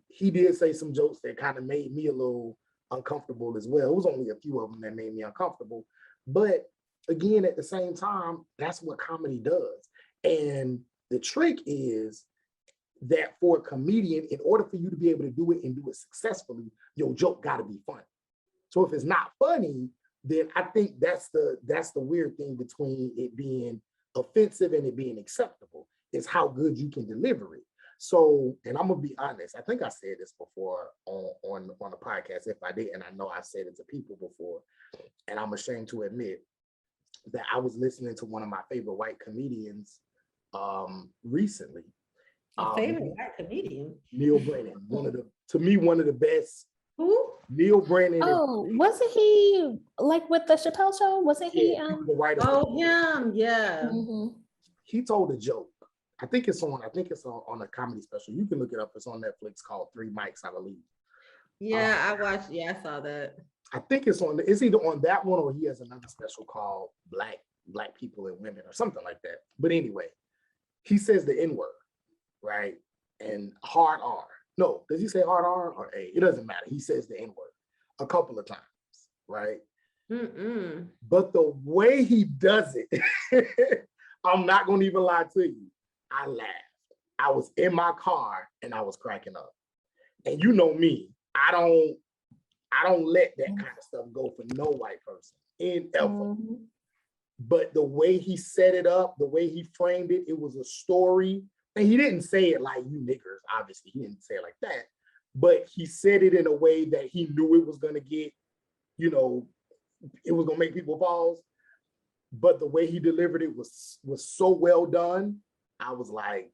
He did say some jokes that kind of made me a little uncomfortable as well. It was only a few of them that made me uncomfortable. But again, at the same time, that's what comedy does. And the trick is that for a comedian, in order for you to be able to do it and do it successfully, your joke got to be funny. So if it's not funny, then I think that's the weird thing between it being offensive and it being acceptable, is how good you can deliver it. So, and I'm gonna be honest, I think I said this before on the podcast. If I did, and I know I've said it to people before, and I'm ashamed to admit that I was listening to one of my favorite white comedians recently. Favorite white comedian? Neil Brennan, one of the best. Who? Neil Brennan. Oh, wasn't he like with the Chappelle show? Wasn't he? The writer. Oh, him, yeah. Mm-hmm. He told a joke. I think it's on a comedy special. You can look it up. It's on Netflix, called Three Mics, I believe. Yeah, I watched. Yeah, I saw that. I think it's either on that one, or he has another special called Black People and Women or something like that. But anyway, he says the N-word, right? And hard R. No, does he say hard R or A? It doesn't matter. He says the N-word a couple of times, right? But the way he does it, I'm not going to even lie to you. I laughed. I was in my car and I was cracking up. And you know me, I don't let that kind of stuff go for no white person in ever. But the way he set it up, the way he framed it, it was a story. And he didn't say it like, you niggers, obviously. He didn't say it like that. But he said it in a way that he knew it was going to get, it was going to make people pause. But the way he delivered it was so well done. I was like,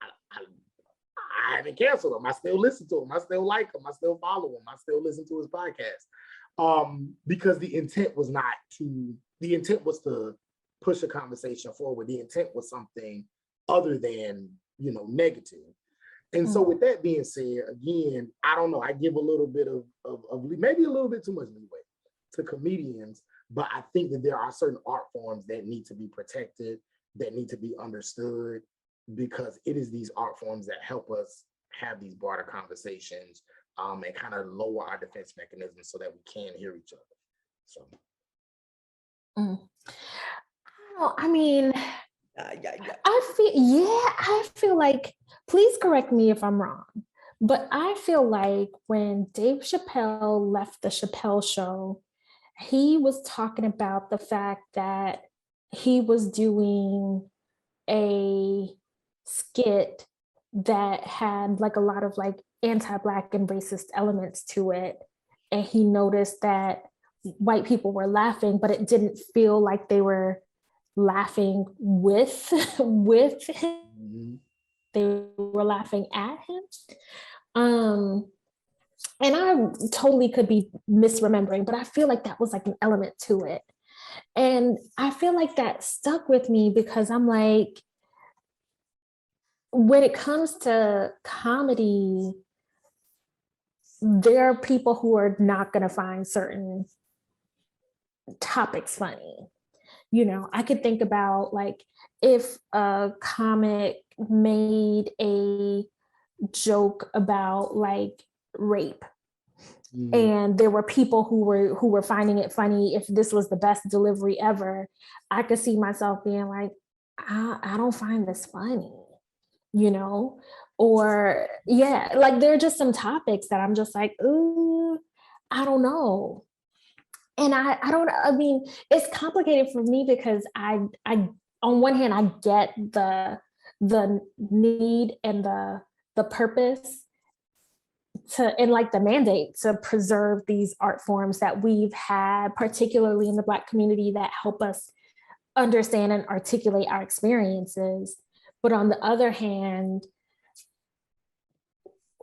I haven't canceled him. I still listen to him. I still like him. I still follow him. I still listen to his podcast. Because the intent was to push a conversation forward. The intent was something other than, negative. And so with that being said, again, I don't know, I give a little bit of maybe a little bit too much leeway to comedians, but I think that there are certain art forms that need to be protected, that need to be understood, because it is these art forms that help us have these broader conversations, and kind of lower our defense mechanisms so that we can hear each other. So. I mean, I feel like, please correct me if I'm wrong, But I feel like when Dave Chappelle left the Chappelle show, he was talking about the fact that he was doing a skit that had like a lot of like anti-Black and racist elements to it. And he noticed that white people were laughing, but it didn't feel like they were laughing with him. Mm-hmm. They were laughing at him. Um, and I totally could be misremembering, but I feel like that was like an element to it. And I feel like that stuck with me because I'm like, when it comes to comedy, there are people who are not going to find certain topics funny. You know, I could think about like if a comic made a joke about like rape, and there were people who were finding it funny. If this was the best delivery ever, I could see myself being like, I don't find this funny, you know? Or yeah, like there are just some topics that I'm just like, ooh, I don't know. And I mean, it's complicated for me because I on one hand I get the need and the purpose to, and like the mandate to preserve these art forms that we've had, particularly in the Black community, that help us understand and articulate our experiences. But on the other hand,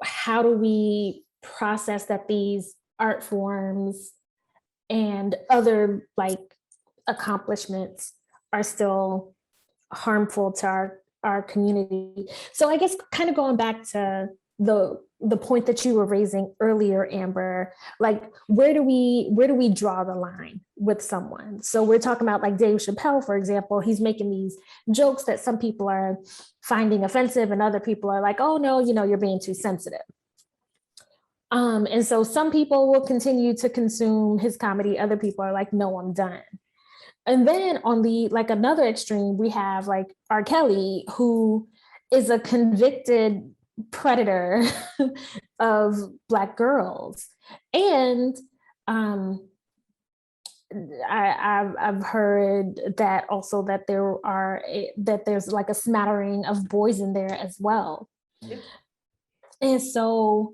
how do we process that these art forms and other like accomplishments are still harmful to our community? So I guess kind of going back to the point that you were raising earlier, Amber, like where do we draw the line with someone? So we're talking about like Dave Chappelle, for example. He's making these jokes that some people are finding offensive and other people are like, oh no, you know, you're being too sensitive. And so some people will continue to consume his comedy. Other people are like, no, I'm done. And then on the like another extreme, we have like R. Kelly, who is a convicted predator of Black girls. And I've heard that also that there's like a smattering of boys in there as well. Yeah. And so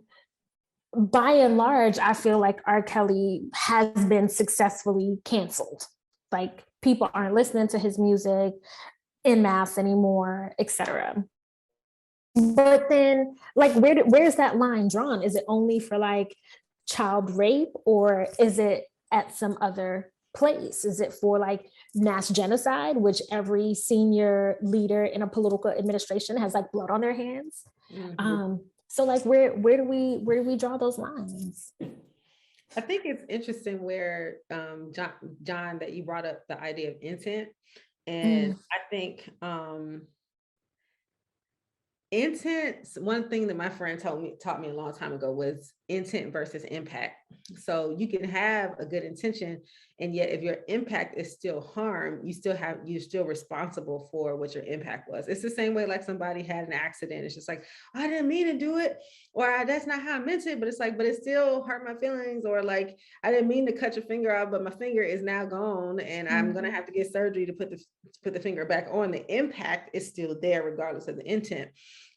by and large, I feel like R. Kelly has been successfully canceled. Like people aren't listening to his music en masse anymore, etc. But then, like, where's that line drawn? Is it only for like child rape, or is it at some other place? Is it for like mass genocide, which every senior leader in a political administration has like blood on their hands? Mm-hmm. So like where do we draw those lines? I think it's interesting where John, that you brought up the idea of intent. And I think intent, one thing that my friend taught me a long time ago was intent versus impact. So you can have a good intention, and yet if your impact is still harm, you're still responsible for what your impact was. It's the same way like somebody had an accident. It's just like, I didn't mean to do it, or that's not how I meant it, but it's like, but it still hurt my feelings, or like, I didn't mean to cut your finger out, but my finger is now gone and I'm gonna have to get surgery to put the finger back on. The impact is still there regardless of the intent.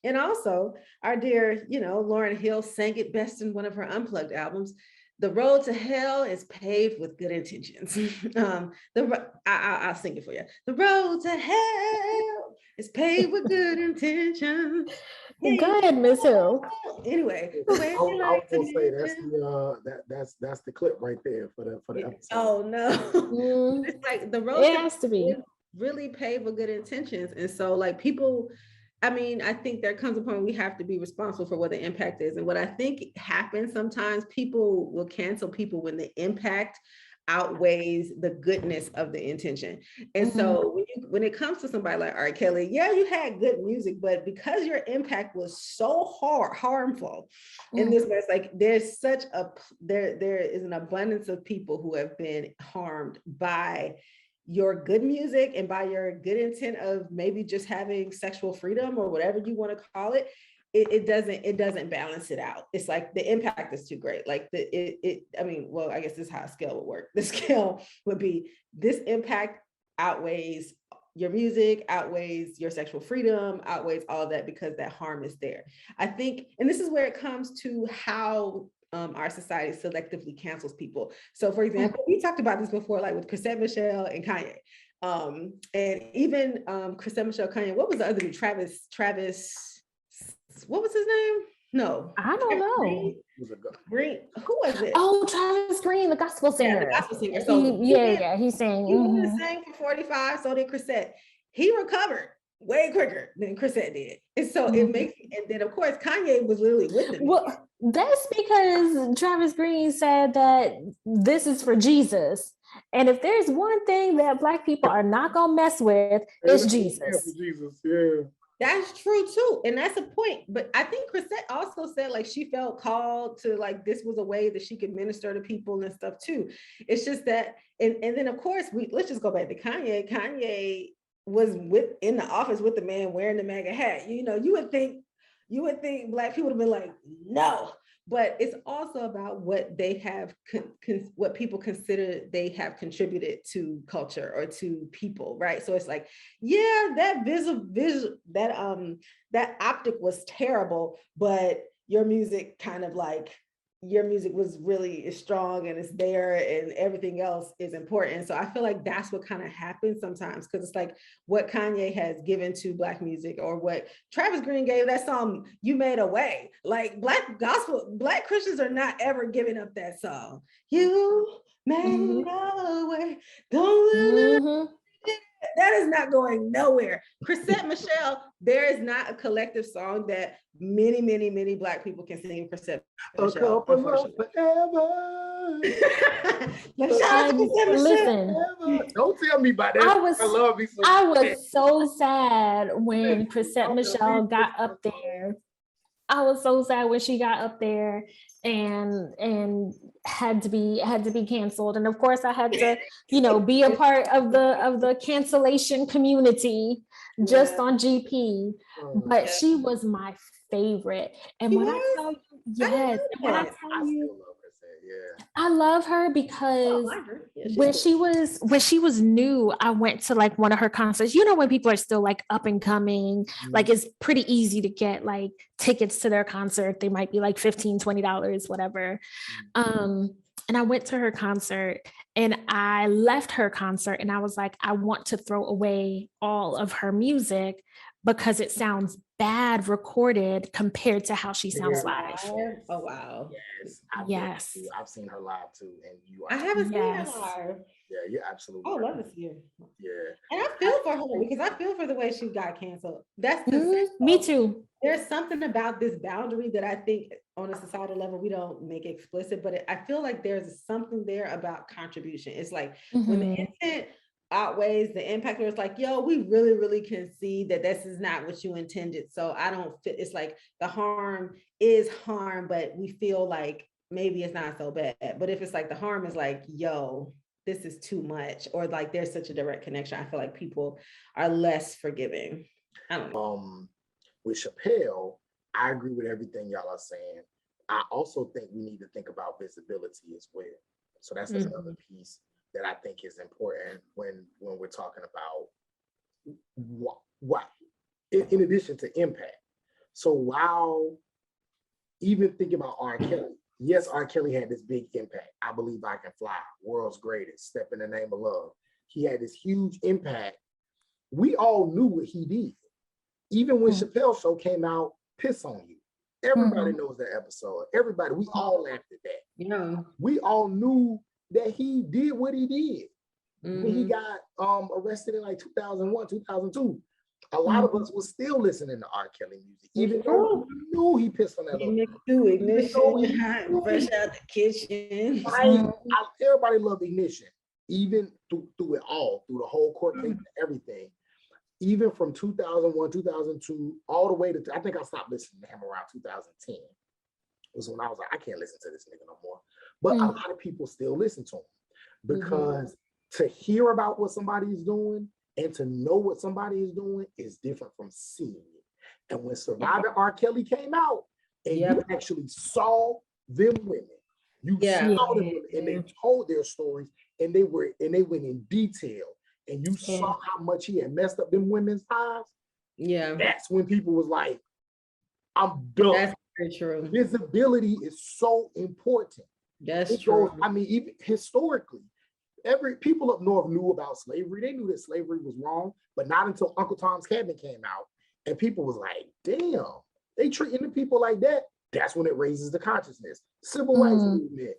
And also, our dear, Lauryn Hill sang it best in one of her Unplugged albums. The road to hell is paved with good intentions. I'll sing it for you. The road to hell is paved with good intentions. Go ahead, Miss Hill. Anyway, I was gonna say that's the clip right there for the episode. Oh no, it's like the road. It has to be really paved with good intentions, and so like people. I mean, I think there comes a point we have to be responsible for what the impact is. And what I think happens sometimes, people will cancel people when the impact outweighs the goodness of the intention. And so when it comes to somebody like R. Kelly, yeah, you had good music, but because your impact was so harmful in this way, it's like there is an abundance of people who have been harmed by your good music and by your good intent of maybe just having sexual freedom or whatever you want to call it. it doesn't balance it out. It's like the impact is too great. Like I mean, well, I guess this is how a scale would work. The scale would be this impact outweighs your music, outweighs your sexual freedom, outweighs all of that because that harm is there. I think, and this is where it comes to how our society selectively cancels people. So for example, we talked about this before, like with Chrisette Michele and Kanye. And even Chrisette Michele, Kanye, what was the other dude? Travis, what was his name? No. I don't know. Green. Who was it? Oh, Travis Green, the gospel singer. Yeah, the gospel singer. So he sang. He sang for 45, so did Chrisette. He recovered way quicker than Chrisette did. And so it makes, and then of course Kanye was literally with him. Well, that's because Travis Green said that this is for Jesus. And if there's one thing that Black people are not gonna mess with, it's Jesus. Yeah. That's true too. And that's a point. But I think Chrisette also said like she felt called to, like, this was a way that she could minister to people and stuff too. It's just that, and then of course let's just go back to Kanye. Kanye was in the office with the man wearing the MAGA hat. You know, you would think Black people would have been like, no. But it's also about what they have, what people consider they have contributed to culture or to people, right? So it's like, yeah, that that optic was terrible, but your music kind of like, your music was really strong and it's there and everything else is important. So I feel like that's what kind of happens sometimes, because it's like what Kanye has given to Black music, or what Travis Green gave that song, You Made a Way. Like Black Christians are not ever giving up that song. You made a way. Don't that is not going nowhere. Chrisette Michele, there is not a collective song that many Black people can sing Chrisette Michele. Listen, don't tell me about that. I was so sad when Chrisette Michele got up there. I was so sad when she got up there and had to be canceled. And of course I had to, be a part of the cancellation community just on GP. But she was my favorite. And when I tell you, yes, when I tell you, I love her because when she was new, I went to like one of her concerts. You know, when people are still like up and coming, like it's pretty easy to get like tickets to their concert. They might be like $15, $20, whatever. And I went to her concert and I left her concert and I was like, I want to throw away all of her music because it sounds bad recorded compared to how she sounds live. Oh wow. Yes. I've seen her live too. And I haven't seen her live. Yeah, you're absolutely right. I love to see her. Yeah. And I feel for her because I feel for the way she got canceled. That's me too. There's something about this boundary that I think on a societal level we don't make explicit, but I feel like there's something there about contribution. It's like when the intent outweighs the impact, where it's like, yo, we really can see that this is not what you intended. So I don't fit. It's like the harm is harm, but we feel like maybe it's not so bad. But if it's like the harm is like, yo, this is too much, or like there's such a direct connection, I feel like people are less forgiving. I don't know. With Chappelle, I agree with everything y'all are saying. I also think we need to think about visibility as well. So that's another piece that I think is important when we're talking about what in addition to impact. So while even thinking about R. Kelly, yes, R. Kelly had this big impact. I Believe I Can Fly, World's Greatest, Step in the Name of Love. He had this huge impact. We all knew what he did. Even when Chappelle Show came out, Piss on You. Everybody knows that episode. Everybody, we all laughed at that. Yeah. We all knew that he did what he did. When he got arrested in like 2001, 2002, a lot of us was still listening to R. Kelly music, even though we knew he pissed on that. Ignition, fresh out the kitchen. Everybody loved Ignition, even through it all, through the whole court case and everything. Even from 2001, 2002, all the way to, I think I stopped listening to him around 2010. It was when I was like, I can't listen to this nigga no more. But a lot of people still listen to him because to hear about what somebody is doing and to know what somebody is doing is different from seeing it. And when Surviving R. Kelly came out, and Yep. you actually saw them women, you Yeah. saw them women, and they told their stories, and they went in detail, and you saw how much he had messed up them women's lives. Yeah. That's when people was like, I'm done. That's very true. Visibility is so important. That's true. I mean, even historically, people up north knew about slavery. They knew that slavery was wrong, but not until Uncle Tom's Cabin came out, and people was like, damn, they treating the people like that. That's when it raises the consciousness. Civil rights movement.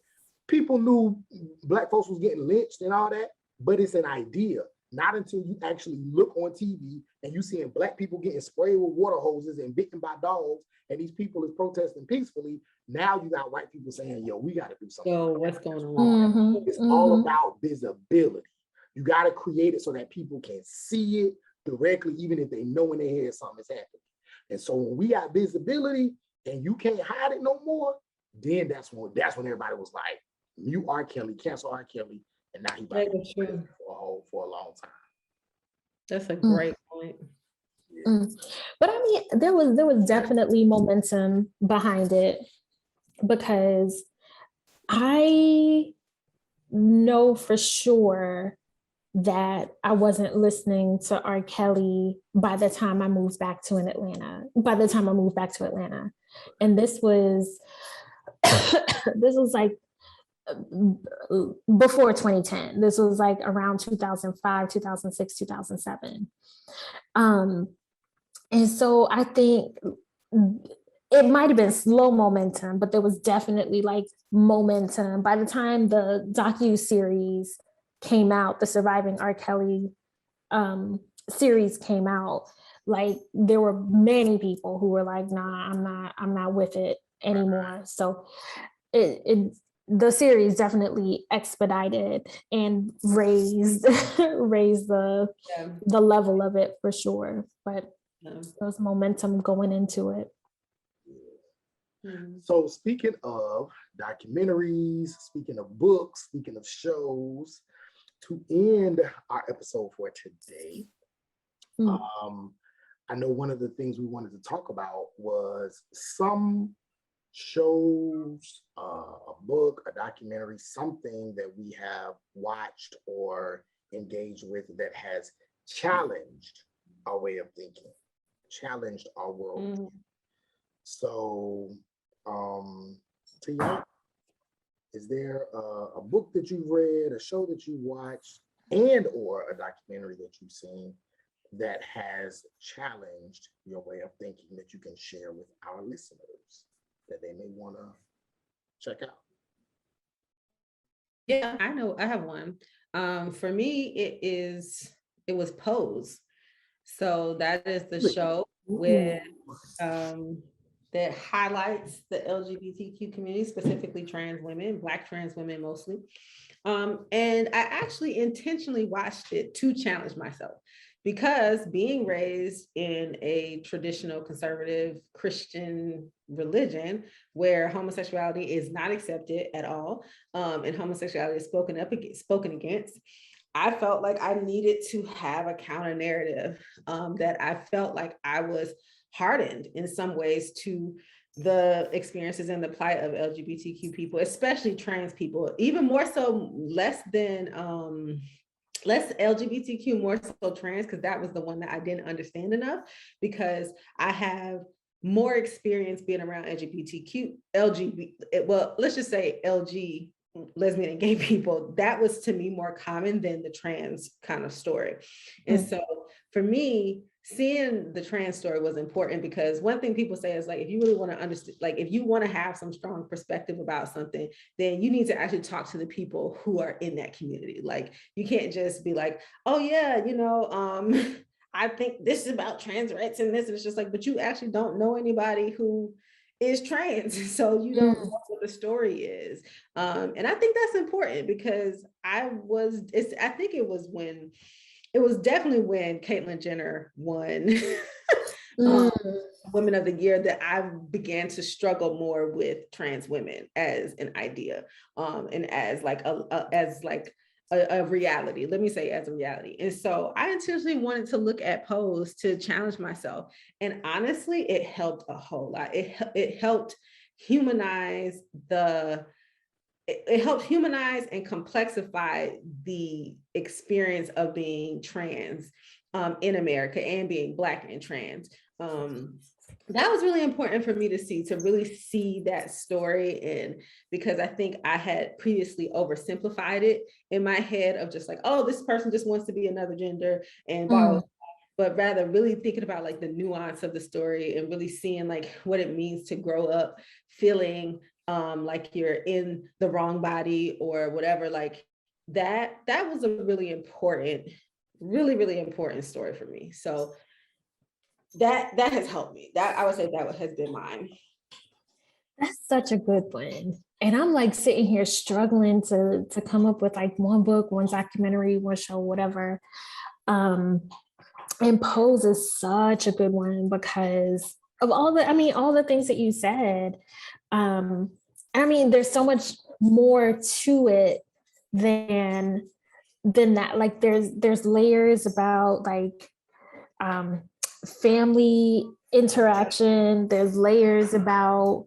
People knew Black folks was getting lynched and all that, but it's an idea. Not until you actually look on TV and you seeing Black people getting sprayed with water hoses and bitten by dogs, and these people is protesting peacefully. Now you got white people saying, yo, we got to do something. So what's going on? It's all about visibility. You got to create it so that people can see it directly, even if they know in their head something is happening. And so when we got visibility and you can't hide it no more, then that's when everybody was like, mute R. Kelly, cancel R. Kelly, and now he back for a long time. That's a great point. Yeah. But I mean, there was definitely momentum behind it, because I know for sure that I wasn't listening to R. Kelly by the time I moved back to Atlanta. And this was like before 2010. This was like around 2005, 2006, 2007. And so I think it might have been slow momentum, but there was definitely like momentum. By the time the docu-series came out, the Surviving R. Kelly series came out, like there were many people who were like, nah, I'm not with it anymore. So the series definitely expedited and raised the level of it for sure. But there was momentum going into it. So speaking of documentaries, speaking of books, speaking of shows, to end our episode for today, I know one of the things we wanted to talk about was some shows, a book, a documentary, something that we have watched or engaged with that has challenged our way of thinking, challenged our world. So, Tia, is there a book that you've read, a show that you watched, and or a documentary that you've seen that has challenged your way of thinking that you can share with our listeners that they may want to check out? Yeah, I know. I have one. For me, it was Pose. So that is the show with that highlights the LGBTQ community, specifically trans women, Black trans women mostly. And I actually intentionally watched it to challenge myself, because being raised in a traditional conservative Christian religion where homosexuality is not accepted at all, and homosexuality is spoken against, I felt like I needed to have a counter narrative, that I felt like I was hardened in some ways to the experiences and the plight of LGBTQ people, especially trans people, even more so, less LGBTQ, more so trans, because that was the one that I didn't understand enough, because I have more experience being around let's just say LG, lesbian and gay people. That was to me more common than the trans kind of story. And so for me, seeing the trans story was important, because one thing people say is like, if you really want to understand, like if you want to have some strong perspective about something, then you need to actually talk to the people who are in that community. Like you can't just be like, oh yeah, I think this is about trans rights and this, and it's just like, but you actually don't know anybody who is trans, so you don't know what the story is. And I think that's important, because I think it was definitely when Caitlyn Jenner won Women of the Year that I began to struggle more with trans women as an idea, and as like a reality. Let me say as a reality. And so I intentionally wanted to look at Pose to challenge myself. And honestly, it helped a whole lot. It helped humanize it helped humanize and complexify the experience of being trans in America and being Black and trans. That was really important for me to really see that story. And because I think I had previously oversimplified it in my head of just like, oh, this person just wants to be another gender and blah, blah, blah. But rather really thinking about like the nuance of the story and really seeing like what it means to grow up feeling like you're in the wrong body or whatever, like that was a really important, really important story for me. So that has helped me. That I would say that has been mine. That's such a good one. And I'm like sitting here struggling to come up with like one book, one documentary, one show, whatever. And Pose is such a good one because of all the things that you said. There's so much more to it than that. Like there's layers about like family interaction. There's layers about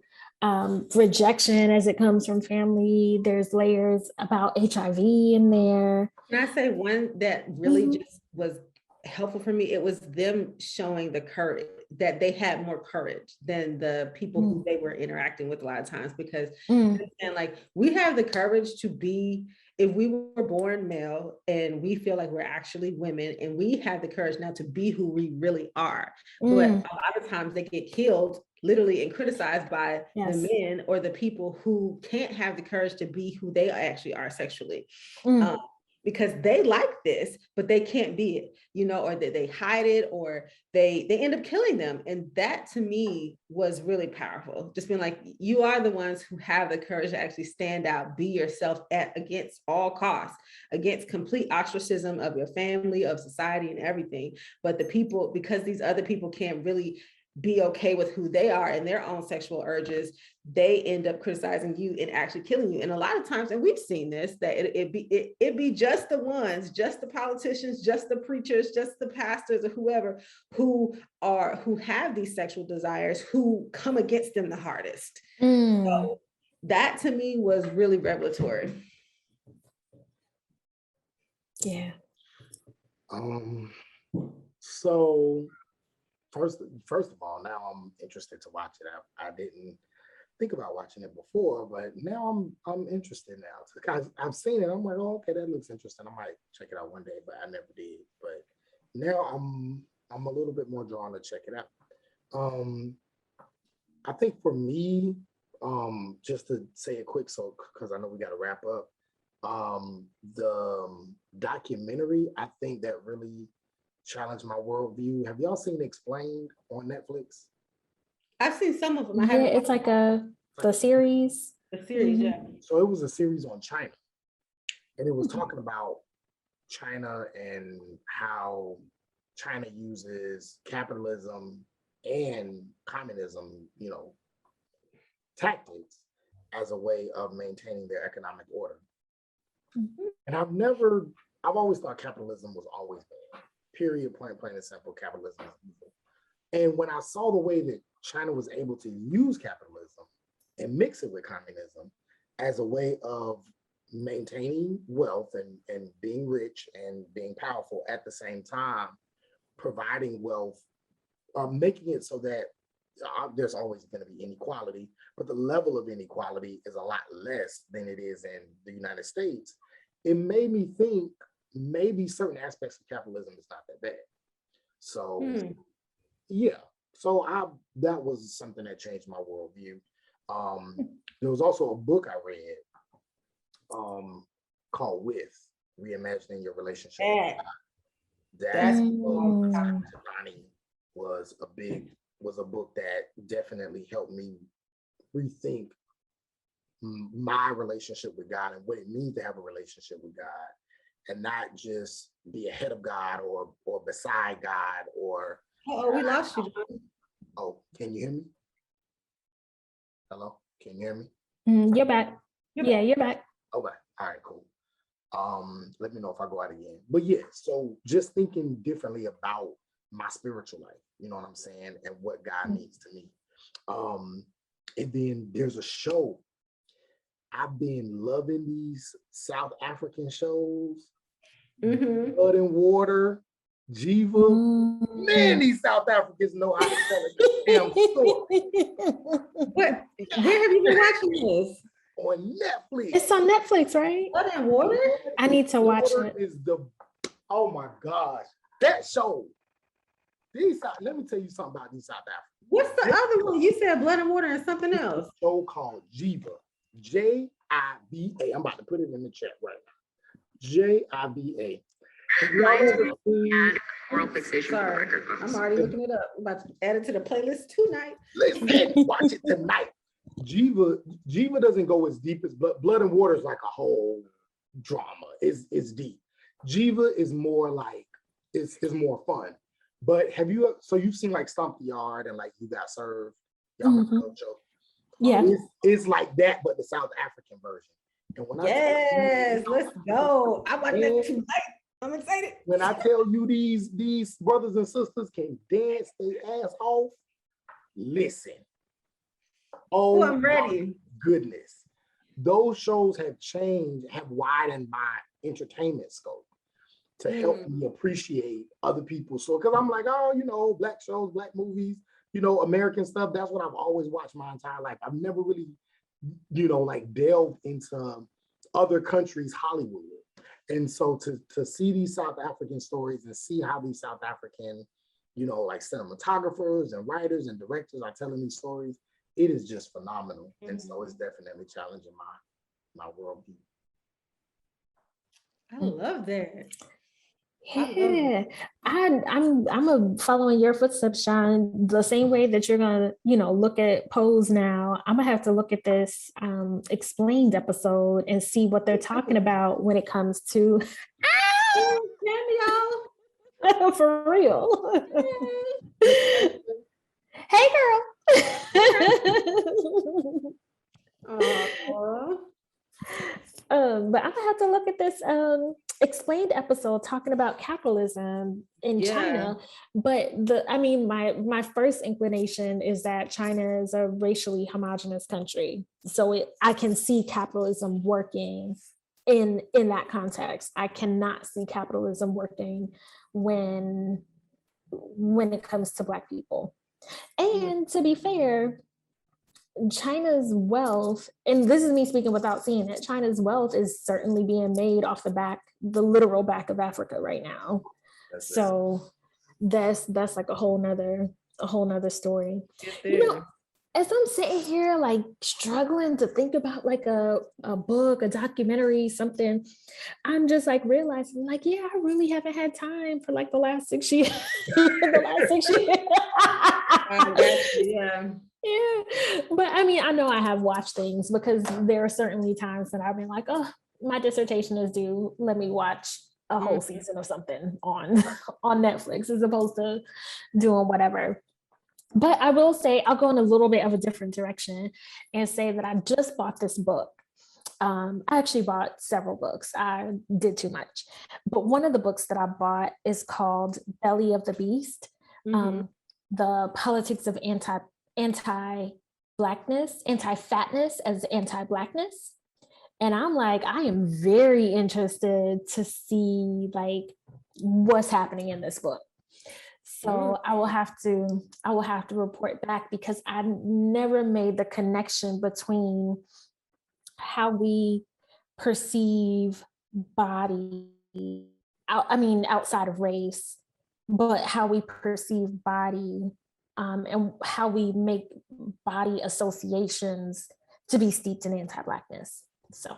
rejection as it comes from family. There's layers about HIV in there. Can I say one that really just was helpful for me? It was them showing the courage, that they had more courage than the people who they were interacting with a lot of times, because and like we have the courage to be, if we were born male and we feel like we're actually women, and we have the courage now to be who we really are. But a lot of times they get killed literally and criticized by the men or the people who can't have the courage to be who they actually are sexually. Because they like this, but they can't be it, or that they hide it, or they end up killing them. And that to me was really powerful. Just being like, you are the ones who have the courage to actually stand out, be yourself against all costs, against complete ostracism of your family, of society and everything. But the people, because these other people can't really be okay with who they are and their own sexual urges, they end up criticizing you and actually killing you. And a lot of times, and we've seen this, that it be just the ones, just the politicians, just the preachers, just the pastors or whoever who have these sexual desires, who come against them the hardest. So that to me was really revelatory. Yeah. So first of all, now I'm interested to watch it. I didn't think about watching it before, but now I'm interested now. Because I've seen it, I'm like, oh, okay, that looks interesting. I might check it out one day, but I never did. But now I'm a little bit more drawn to check it out. I think for me, just to say it quick, so because I know we got to wrap up, the documentary, I think that really challenged my worldview. Have y'all seen Explained on Netflix? I've seen some of them. It's like the series. The series, yeah. So it was a series on China, and it was talking about China and how China uses capitalism and communism, tactics as a way of maintaining their economic order. And I've always thought capitalism was always bad. Period, plain and simple, capitalism is evil. And when I saw the way that China was able to use capitalism and mix it with communism as a way of maintaining wealth and being rich and being powerful at the same time, providing wealth, making it so that there's always going to be inequality, but the level of inequality is a lot less than it is in the United States. It made me think maybe certain aspects of capitalism is not that bad. So yeah, so that was something that changed my worldview. There was also a book I read called With Reimagining Your Relationship with God. That was a book that definitely helped me rethink my relationship with God and what it means to have a relationship with God, and not just be ahead of God or beside God or. Oh, we lost you, John. Oh, can you hear me? Hello, can you hear me? You're back. You're back. Okay, all right, cool. Let me know if I go out again. But yeah, so just thinking differently about my spiritual life, you know what I'm saying, and what God means to me. And then there's a show. I've been loving these South African shows. Blood and Water, Jiva. Man, these South Africans know how to tell a damn story. Where have you been watching this? On Netflix. It's on Netflix, right? Blood and Water? I need to watch Water it. is oh my gosh, that show. Let me tell you something about these South Africans. What's the other one? You said Blood and Water and something else. A show called Jiva. Jiva. I'm about to put it in the chat right now. Jiva. Sorry, I'm already looking it up. I'm about to add it to the playlist tonight. Listen, watch it tonight. Jiva doesn't go as deep as Blood and Water is like a whole drama. It's deep. Jiva is more like it's more fun. But you've seen like Stomp the Yard and like You Got Served? Y'all remember those shows? Yeah. It's like that, but the South African version. And when let's go. I want that tonight. I'm excited. When I tell you these brothers and sisters can dance their ass off, listen. Oh, I'm ready. Goodness. Those shows have widened my entertainment scope to help me appreciate other people's stories. Because I'm like, Black shows, Black movies, American stuff. That's what I've always watched my entire life. I've never really, like delved into other countries' Hollywood. And so to see these South African stories and see how these South African, like cinematographers and writers and directors are telling these stories, it is just phenomenal. And so it's definitely challenging my worldview. I love that. Yeah, I'm following your footsteps, Sean. The same way that you're gonna, look at Pose now, I'm gonna have to look at this explained episode and see what they're talking about when it comes to for real. Hey, girl. But I'm gonna have to look at this explained episode talking about capitalism in China. But my first inclination is that China is a racially homogenous country, so I can see capitalism working in that context. I cannot see capitalism working when it comes to Black people. And to be fair, China's wealth, and this is me speaking without seeing it, China's wealth is certainly being made off the literal back of Africa right now. That's like a whole nother story. As I'm sitting here like struggling to think about like a book, a documentary, something, I'm just like realizing like, I really haven't had time for like the last 6 years. Yeah, but I know I have watched things because there are certainly times that I've been like, oh, my dissertation is due. Let me watch a whole season of something on Netflix as opposed to doing whatever. But I will say, I'll go in a little bit of a different direction and say that I just bought this book. I actually bought several books. I did too much. But one of the books that I bought is called Belly of the Beast, The Politics of Anti-Blackness, Anti-Fatness as Anti-Blackness. And I'm like, I am very interested to see like what's happening in this book. So I will have to report back because I never made the connection between how we perceive body, outside of race, but how we perceive body and how we make body associations to be steeped in anti-Blackness. So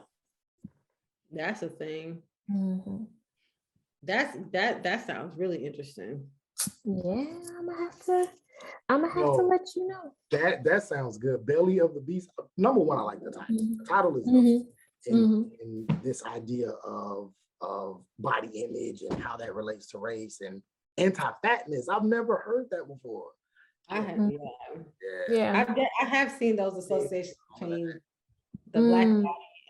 that's a thing. That sounds really interesting. Yeah, I'm gonna have to let you know. That sounds good. Belly of the Beast. Number one, I like the title. The title is good. And this idea of body image and how that relates to race and anti-fatness. I've never heard that before. I have, I have seen those associations between the Black body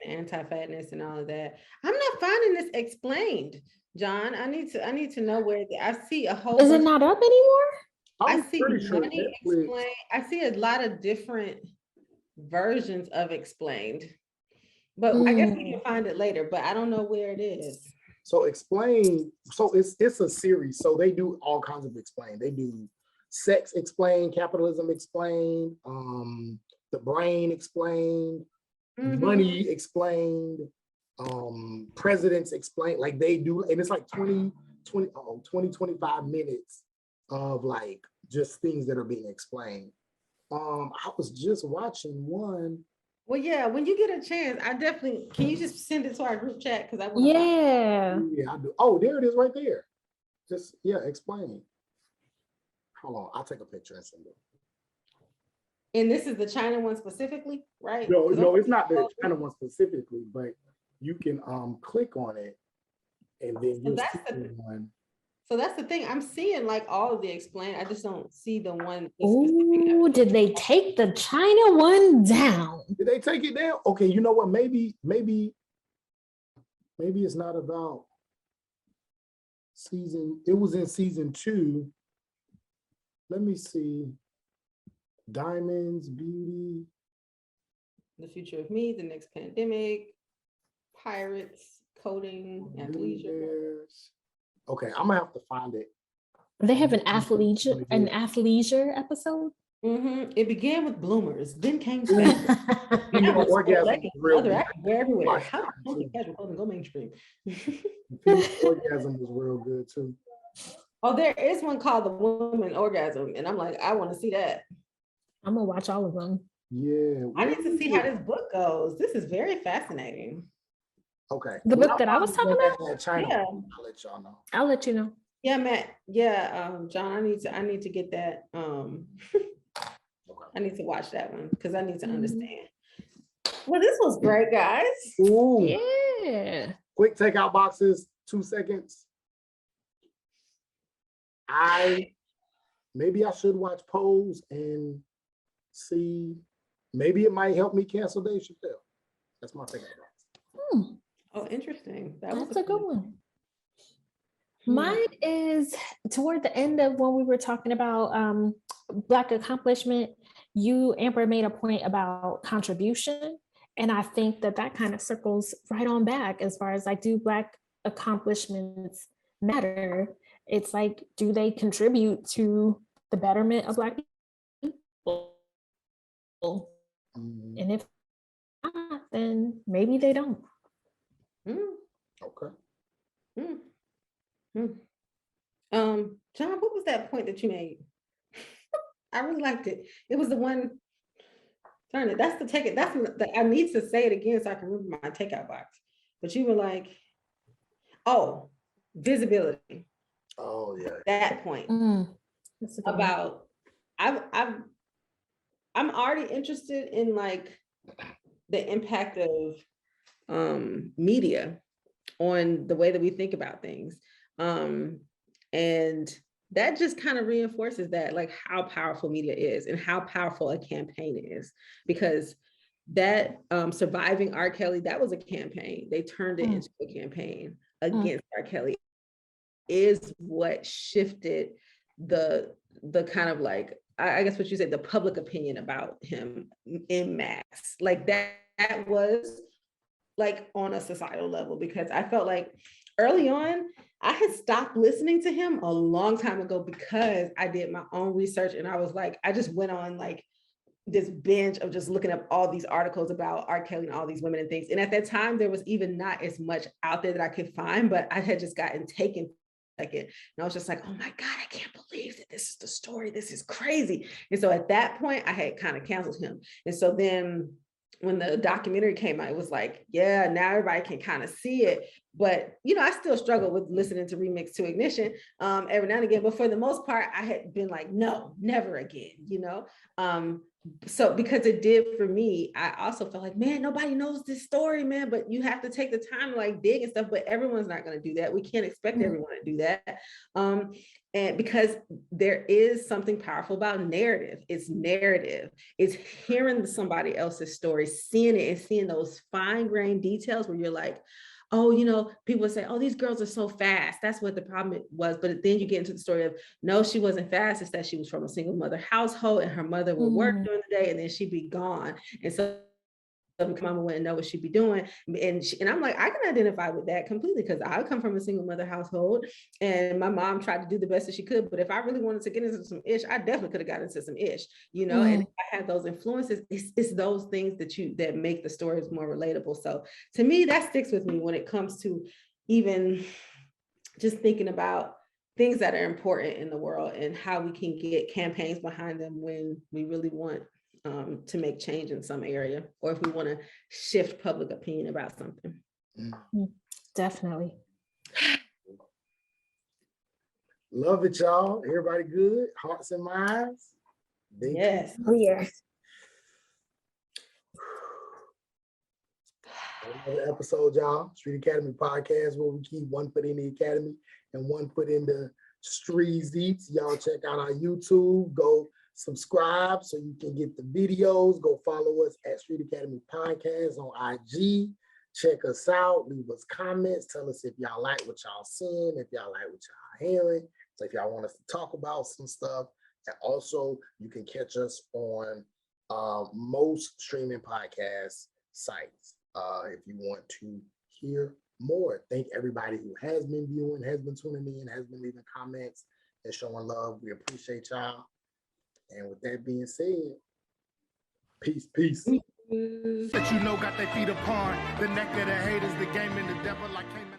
anti-fatness and all of that. I'm not finding this explained, John. I need to know where I see a whole Is it bunch. not up anymore? I I'm see pretty sure money Netflix. explained. I see a lot of different versions of explained, but I guess we can find it later, but I don't know where it is. So explain. So it's a series. So they do all kinds of explain. They do sex explained, capitalism explained, the brain explained, money explained, presidents explained. Like they do, and it's like 20, 25 minutes of like just things that are being explained. I was just watching one. Well, yeah, when you get a chance, I definitely, can you just send it to our group chat? Because I want to Yeah. Yeah, I do. Oh, there it is right there. Just, yeah, explain. Hold on, I'll take a picture and send it. And this is the China one specifically, right? No, it's not the China one specifically, but you can click on it and then you'll see one. So that's the thing. I'm seeing like all of the explain. I just don't see the one. Oh, did they take the China one down? Did they take it down? Okay, you know what? Maybe it's not about season. It was in season 2. Let me see. Diamonds, beauty. The future of me, the next pandemic, pirates, coding, athleisure. Okay, I'm gonna have to find it. They have an athleisure episode. It began with bloomers, then came Female orgasm was real good. everywhere. How did casual clothing go mainstream? Female orgasm was real good too. Oh, there is one called The Woman Orgasm, and I'm like, I want to see that. I'm gonna watch all of them. Yeah, I need to see how this book goes. This is very fascinating. Okay. The book that I was talking about? China, Yeah. I'll let y'all know. I'll let you know. Yeah, Matt. Yeah, John, I need to get that. I need to watch that one because I need to understand. Well, this was great, guys. Ooh. Yeah. Quick takeout boxes, 2 seconds. Maybe I should watch Pose and see. Maybe it might help me cancel Dave Chappelle. That's my takeout box. Oh, interesting. That's a good one. Mine is toward the end of when we were talking about Black accomplishment. You, Amber, made a point about contribution. And I think that kind of circles right on back as far as like, do Black accomplishments matter? It's like, do they contribute to the betterment of Black people? And if not, then maybe they don't. Okay. John, what was that point that you made? I really liked it. It was the one. Turn it. That's the take it. That's the, I need to say it again so I can remember my takeout box. But you were like, oh, visibility. Oh yeah. That point about I'm already interested in like the impact of media on the way that we think about things. And that just kind of reinforces that, like how powerful media is and how powerful a campaign is, because that surviving R. Kelly, that was a campaign. They turned it into a campaign against R. Kelly, is what shifted the kind of like, I guess what you said, the public opinion about him in mass. Like that was like on a societal level, because I felt like early on, I had stopped listening to him a long time ago because I did my own research, and I was like, I just went on like this binge of just looking up all these articles about R. Kelly and all these women and things. And at that time, there was even not as much out there that I could find, but I had just gotten taken like it. And I was just like, oh my God, I can't believe that this is the story. This is crazy. And so at that point, I had kind of canceled him. And so then when the documentary came out, it was like, yeah, now everybody can kind of see it. But, you know, I still struggle with listening to Remix to Ignition every now and again. But for the most part, I had been like, no, never again, you know? so because it did for me, I also felt like, man, nobody knows this story, man, but you have to take the time to like dig and stuff, but everyone's not going to do that. We can't expect everyone to do that. And because there is something powerful about narrative. It's hearing somebody else's story, seeing it and seeing those fine-grained details where you're like, oh, you know, people say, oh, these girls are so fast. That's what the problem was. But then you get into the story of, no, she wasn't fast. It's that she was from a single mother household and her mother would work during the day and then she'd be gone. And so mama wouldn't know what she'd be doing. And I'm like, I can identify with that completely because I come from a single mother household and my mom tried to do the best that she could. But if I really wanted to get into some ish, I definitely could have got into some ish, you know, and if I had those influences, it's those things that make the stories more relatable. So to me, that sticks with me when it comes to even just thinking about things that are important in the world and how we can get campaigns behind them when we really want to make change in some area, or if we want to shift public opinion about something. Definitely. Love it, y'all. Everybody good? Hearts and minds? Yes. Clear. Another episode, y'all. Street Academy Podcast, where we keep one foot in the academy and one foot in the streets. Y'all check out our YouTube. Go subscribe so you can get the videos. Go follow us at Street Academy Podcast on IG. Check us out. Leave us comments. Tell us if y'all like what y'all seeing, if y'all like what y'all hearing. So if y'all want us to talk about some stuff. And also, you can catch us on most streaming podcast sites if you want to hear more. Thank everybody who has been viewing, has been tuning in, has been leaving comments and showing love. We appreciate y'all. And with that being said, peace. That you know got their feet upon the neck of the haters, the game and the devil like came in.